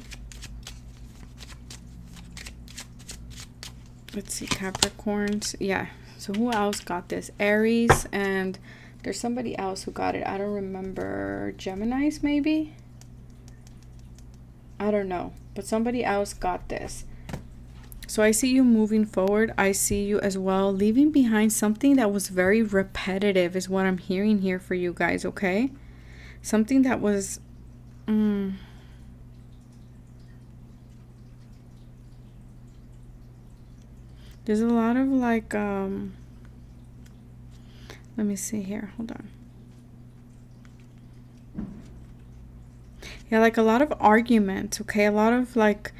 Let's see, Capricorns. Yeah, so who else got this? Aries, and there's somebody else who got it. I don't remember. Geminis, maybe? I don't know. But somebody else got this. So I see you moving forward. I see you as well leaving behind something that was very repetitive is what I'm hearing here for you guys, okay? Something that was... there's a lot of like... let me see here. Hold on. Yeah, like a lot of arguments, okay? A lot of like...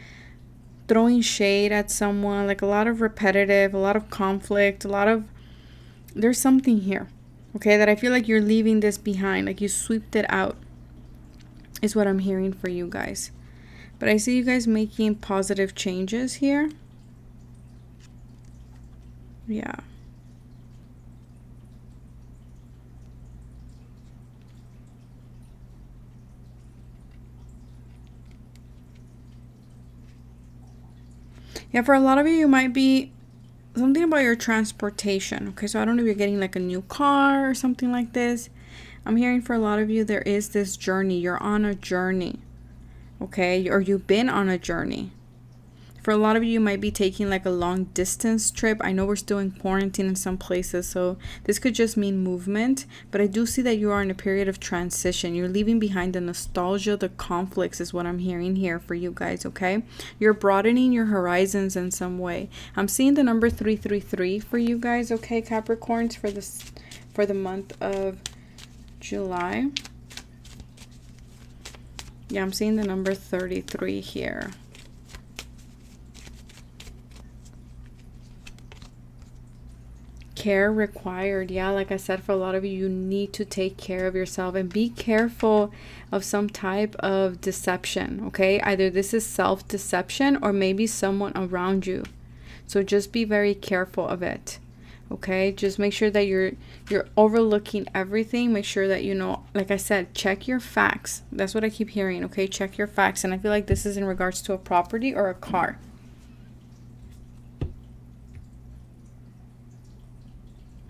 throwing shade at someone, like a lot of repetitive, a lot of conflict, a lot of, there's something here, okay, that I feel like you're leaving this behind, like you swept it out is what I'm hearing for you guys. But I see you guys making positive changes here. Yeah. Yeah, for a lot of you, you might be something about your transportation. Okay, so I don't know if you're getting like a new car or something like this. I'm hearing for a lot of you, there is this journey. You're on a journey. Okay, or you've been on a journey. For a lot of you might be taking like a long distance trip. I know we're still in quarantine in some places, so this could just mean movement. But I do see that you are in a period of transition. You're leaving behind the nostalgia, the conflicts is what I'm hearing here for you guys, okay? You're broadening your horizons in some way. I'm seeing the number 333 for you guys, okay, Capricorns, for the month of July. Yeah, I'm seeing the number 33 here. Care required. Yeah, like I said, for a lot of you, you need to take care of yourself and be careful of some type of deception, okay? Either this is self-deception or maybe someone around you. So just be very careful of it, okay? Just make sure that you're overlooking everything. Make sure that, you know, like I said, check your facts. That's what I keep hearing, okay? Check your facts. And I feel like this is in regards to a property or a car.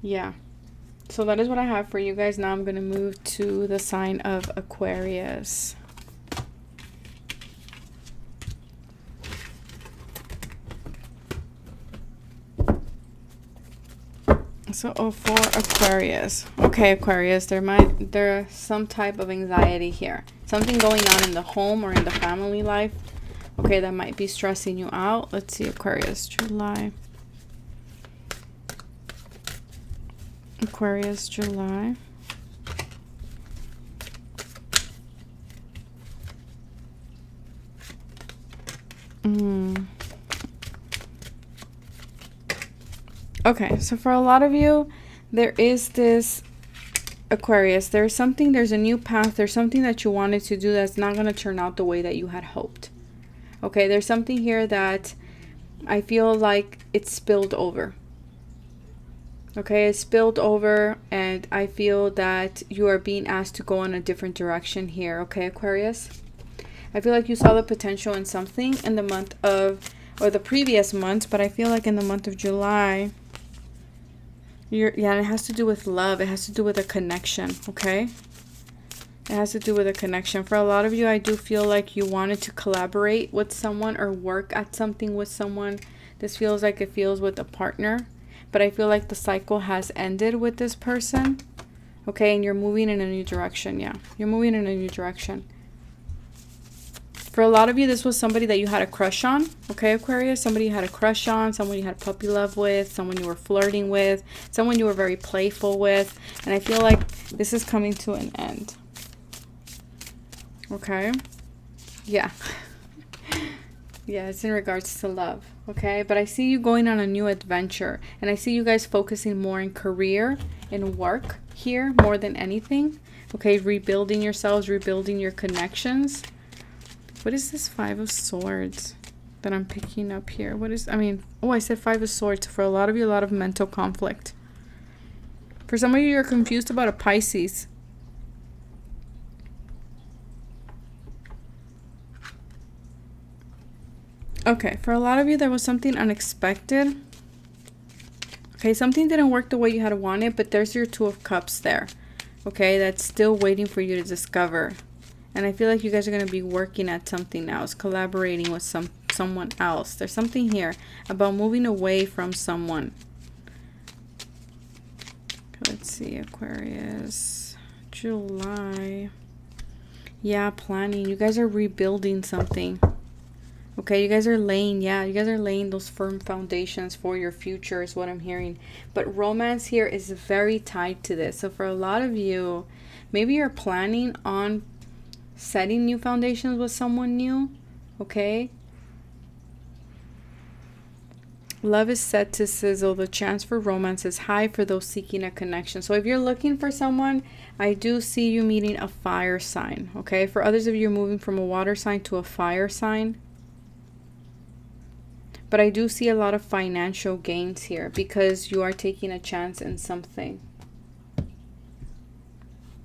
Yeah, so that is what I have for you guys. Now I'm going to move to the sign of Aquarius. So for Aquarius. Okay, Aquarius, there's some type of anxiety here. Something going on in the home or in the family life. Okay, that might be stressing you out. Let's see, Aquarius, July. Aquarius, July. Okay, so for a lot of you, there is this Aquarius. There's a new path. There's something that you wanted to do that's not going to turn out the way that you had hoped. Okay, there's something here that I feel like it's spilled over. Okay, it's spilled over, and I feel that you are being asked to go in a different direction here. Okay, Aquarius? I feel like you saw the potential in something in the month of, or the previous months, but I feel like in the month of July, yeah, it has to do with love. It has to do with a connection, okay? It has to do with a connection. For a lot of you, I do feel like you wanted to collaborate with someone or work at something with someone. This feels like it feels with a partner. But I feel like the cycle has ended with this person. Okay, and you're moving in a new direction. Yeah, you're moving in a new direction. For a lot of you, this was somebody that you had a crush on. Okay, Aquarius, somebody you had a crush on, someone you had puppy love with, someone you were flirting with, someone you were very playful with. And I feel like this is coming to an end. Okay, yeah. Yeah, it's in regards to love, okay? But I see you going on a new adventure. And I see you guys focusing more in career and work here more than anything. Okay, rebuilding yourselves, rebuilding your connections. What is this Five of Swords that I'm picking up here? What is, I said Five of Swords. For a lot of you, a lot of mental conflict. For some of you, you're confused about a Pisces. Okay, for a lot of you, there was something unexpected. Okay, something didn't work the way you had wanted, but there's your Two of Cups there. Okay, that's still waiting for you to discover. And I feel like you guys are going to be working at something else, collaborating with someone else. There's something here about moving away from someone. Let's see, Aquarius, July. Yeah, planning. You guys are rebuilding something. Okay, you guys are laying, you guys are laying those firm foundations for your future is what I'm hearing. But romance here is very tied to this. So for a lot of you, maybe you're planning on setting new foundations with someone new. Okay. Love is set to sizzle. The chance for romance is high for those seeking a connection. So if you're looking for someone, I do see you meeting a fire sign. Okay. For others of you, you're moving from a water sign to a fire sign. But I do see a lot of financial gains here because you are taking a chance in something.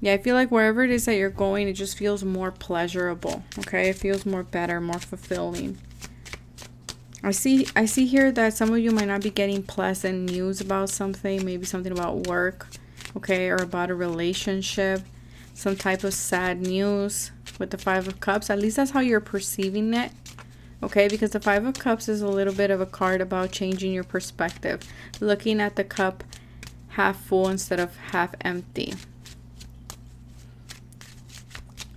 Yeah, I feel like wherever it is that you're going, it just feels more pleasurable. Okay, it feels more better, more fulfilling. I see here that some of you might not be getting pleasant news about something, maybe something about work, okay, or about a relationship, some type of sad news with the Five of Cups. At least that's how you're perceiving it. Okay, because the Five of Cups is a little bit of a card about changing your perspective. Looking at the cup half full instead of half empty.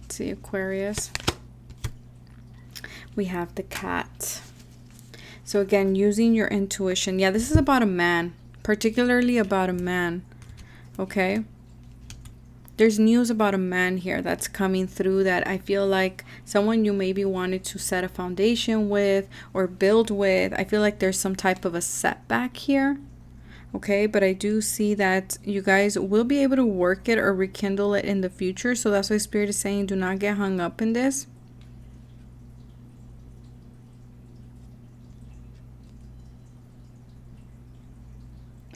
Let's see, Aquarius. We have the cat. So again, using your intuition. Yeah, this is about a man. Particularly about a man. Okay. There's news about a man here that's coming through that I feel like someone you maybe wanted to set a foundation with or build with. I feel like there's some type of a setback here. Okay, but I do see that you guys will be able to work it or rekindle it in the future. So that's why Spirit is saying do not get hung up in this.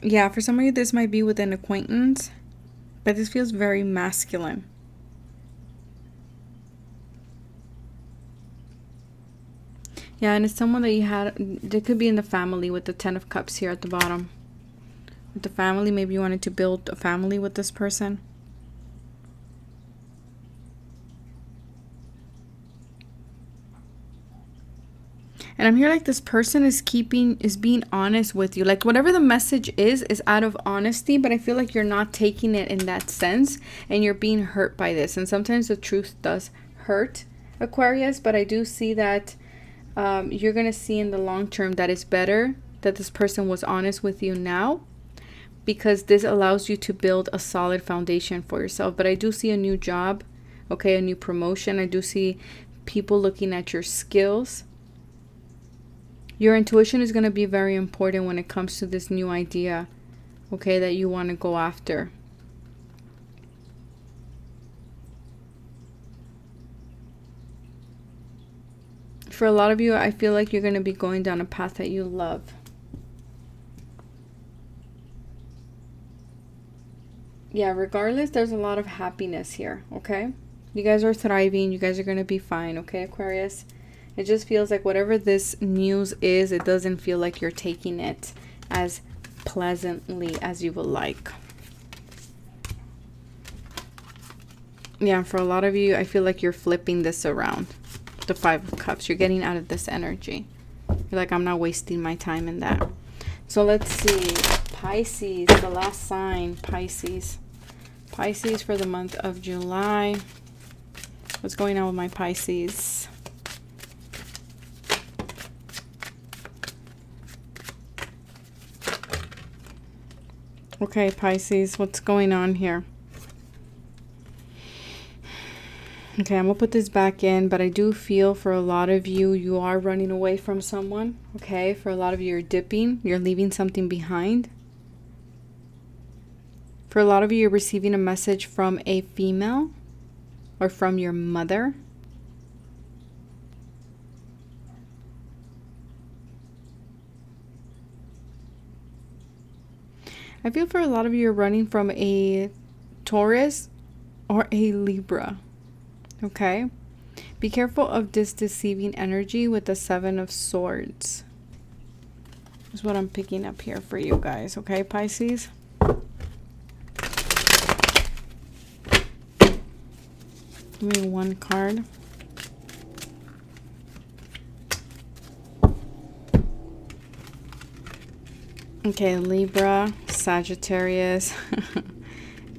Yeah, for some of you, this might be with an acquaintance. But this feels very masculine. Yeah, and it's someone that you had, they could be in the family with the Ten of Cups here at the bottom. With the family, maybe you wanted to build a family with this person. And I'm here like this person is being honest with you. Like whatever the message is out of honesty, but I feel like you're not taking it in that sense and you're being hurt by this. And sometimes the truth does hurt, Aquarius, but I do see that you're going to see in the long term that it's better that this person was honest with you now, because this allows you to build a solid foundation for yourself. But I do see a new job, okay, a new promotion. I do see people looking at your skills. Your intuition is going to be very important when it comes to this new idea, okay, that you want to go after. For a lot of you, I feel like you're going to be going down a path that you love. Yeah, regardless, there's a lot of happiness here, okay? You guys are thriving. You guys are going to be fine, okay, Aquarius? It just feels like whatever this news is, it doesn't feel like you're taking it as pleasantly as you would like. Yeah, for a lot of you, I feel like you're flipping this around. The Five of Cups. You're getting out of this energy. You're like, I'm not wasting my time in that. So let's see. Pisces, the last sign. Pisces. Pisces for the month of July. What's going on with my Pisces? Okay, Pisces, what's going on here? Okay, I'm going to put this back in, but I do feel for a lot of you, you are running away from someone. Okay, for a lot of you, you're dipping. You're leaving something behind. For a lot of you, you're receiving a message from a female or from your mother. I feel for a lot of you, you're running from a Taurus or a Libra. Okay? Be careful of this deceiving energy with the Seven of Swords. That's what I'm picking up here for you guys. Okay, Pisces? Give me one card. Okay, Libra, Sagittarius,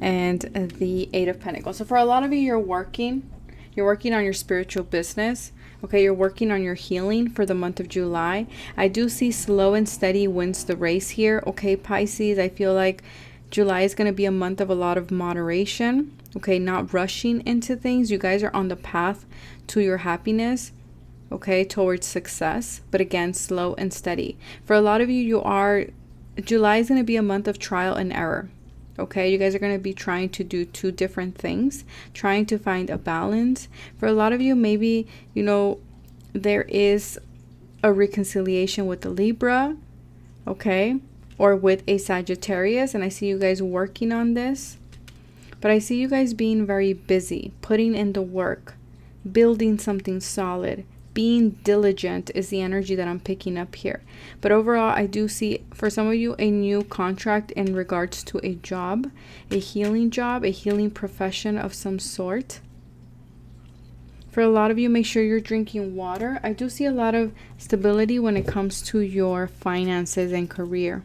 and the Eight of Pentacles. So for a lot of you, you're working on your spiritual business. Okay, you're working on your healing for the month of July. I do see slow and steady wins the race here. Okay, Pisces, I feel like July is going to be a month of a lot of moderation. Okay, not rushing into things. You guys are on the path to your happiness. Okay, towards success. But again, slow and steady. For a lot of you, July is going to be a month of trial and error. Okay, you guys are going to be trying to do two different things, trying to find a balance. For a lot of you, maybe, there is a reconciliation with the Libra, okay, or with a Sagittarius, and I see you guys working on this. But I see you guys being very busy, putting in the work, building something solid. Being diligent is the energy that I'm picking up here. But overall, I do see, for some of you, a new contract in regards to a job, a healing profession of some sort. For a lot of you, make sure you're drinking water. I do see a lot of stability when it comes to your finances and career.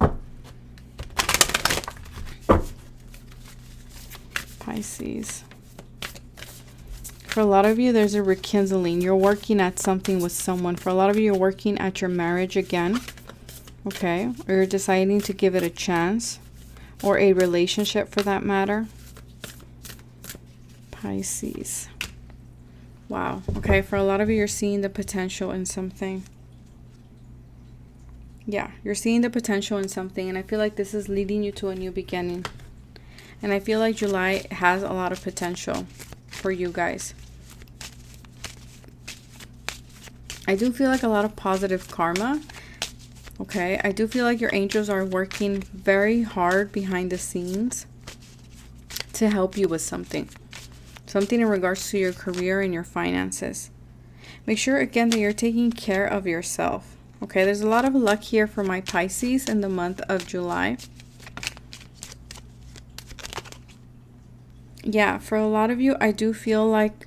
Pisces. For a lot of you, there's a rekindling. You're working at something with someone. For a lot of you, you're working at your marriage again. Okay. Or you're deciding to give it a chance. Or a relationship for that matter. Pisces. Wow. Okay. For a lot of you, you're seeing the potential in something. Yeah. You're seeing the potential in something. And I feel like this is leading you to a new beginning. And I feel like July has a lot of potential for you guys. I do feel like a lot of positive karma. Okay, I do feel like your angels are working very hard behind the scenes to help you with something in regards to your career and your finances. Make sure again that you're taking care of yourself. Okay, there's a lot of luck here for my Pisces in the month of July. Yeah, for a lot of you, I do feel like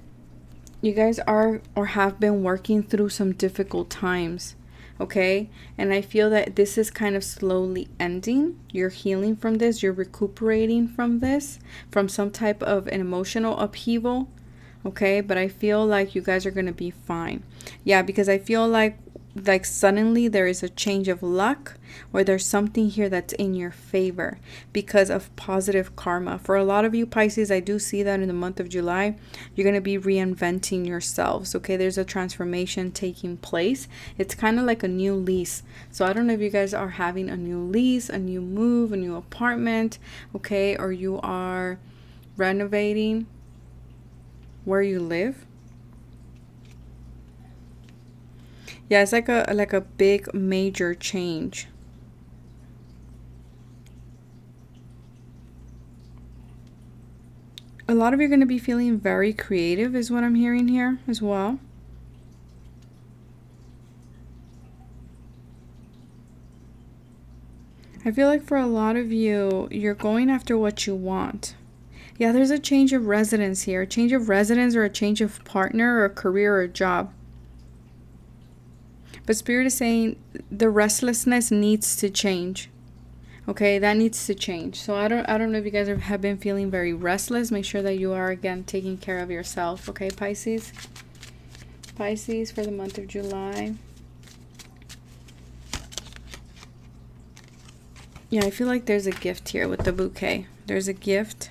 you guys are or have been working through some difficult times, okay? And I feel that this is kind of slowly ending. You're healing from this. You're recuperating from this, from some type of an emotional upheaval, okay? But I feel like you guys are going to be fine. Yeah, because I feel like suddenly there is a change of luck, or there's something here that's in your favor because of positive karma. For a lot of you Pisces, I do see that in the month of July, you're going to be reinventing yourselves. Okay, there's a transformation taking place. It's kind of like a new lease. So I don't know if you guys are having a new lease, a new move, a new apartment, okay, or you are renovating where you live. Yeah, it's like a big major change. A lot of you are going to be feeling very creative is what I'm hearing here as well. I feel like for a lot of you, you're going after what you want. Yeah, there's a change of residence here. A change of residence or a change of partner or a career or a job. But Spirit is saying the restlessness needs to change. Okay, that needs to change. So I don't know if you guys have been feeling very restless. Make sure that you are, again, taking care of yourself. Okay, Pisces? Pisces for the month of July. Yeah, I feel like there's a gift here with the bouquet. There's a gift.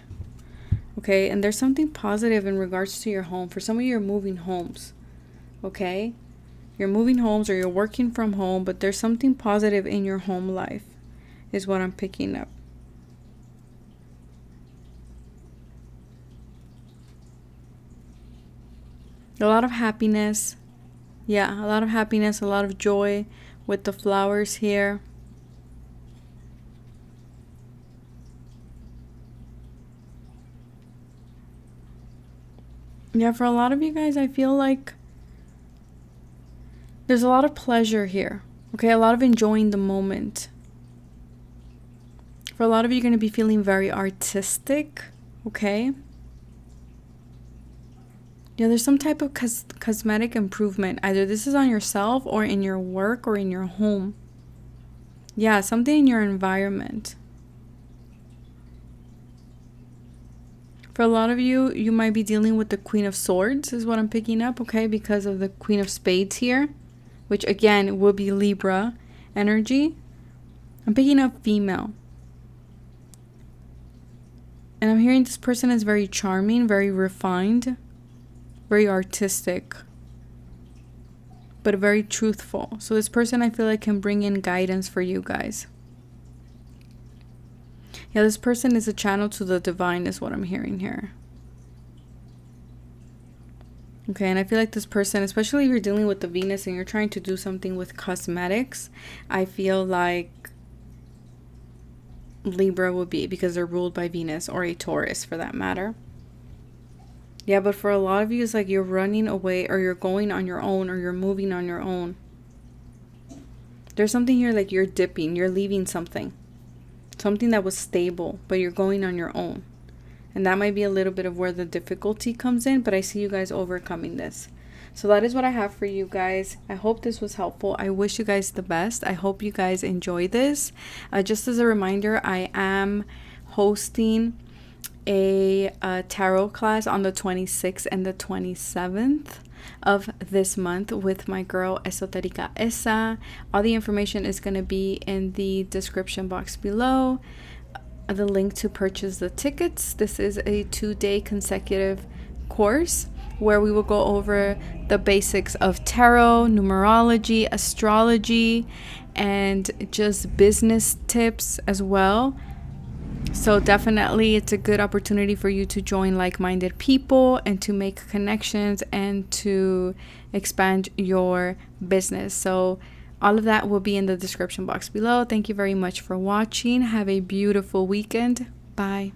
Okay, and there's something positive in regards to your home. For some of you, you're moving homes. Okay? You're moving homes or you're working from home, but there's something positive in your home life is what I'm picking up. A lot of happiness. Yeah, a lot of happiness, a lot of joy with the flowers here. Yeah, for a lot of you guys, I feel like there's a lot of pleasure here. Okay, a lot of enjoying the moment. For a lot of you, you're going to be feeling very artistic. Okay. Yeah, there's some type of cosmetic improvement. Either this is on yourself or in your work or in your home. Yeah, something in your environment. For a lot of you, you might be dealing with the Queen of Swords is what I'm picking up, okay? Because of the Queen of Spades here, which again will be Libra energy. I'm picking up female. And I'm hearing this person is very charming, very refined, very artistic, but very truthful. So this person I feel like can bring in guidance for you guys. Yeah, this person is a channel to the divine is what I'm hearing here. Okay, and I feel like this person, especially if you're dealing with the Venus and you're trying to do something with cosmetics, I feel like Libra would be, because they're ruled by Venus, or a Taurus for that matter. Yeah, but for a lot of you, it's like you're running away, or you're going on your own, or you're moving on your own. There's something here like you're dipping, you're leaving something that was stable, but you're going on your own. And that might be a little bit of where the difficulty comes in, but I see you guys overcoming this. So that is what I have for you guys. I hope this was helpful. I wish you guys the best. I hope you guys enjoy this. Just as a reminder, I am hosting a tarot class on the 26th and the 27th of this month with my girl Esoterica Esa. All the information is going to be in the description box below. The link to purchase the tickets. This is a 2-day consecutive course where we will go over the basics of tarot, numerology, astrology, and just business tips as well. So definitely it's a good opportunity for you to join like-minded people and to make connections and to expand your business. So all of that will be in the description box below. Thank you very much for watching. Have a beautiful weekend. Bye.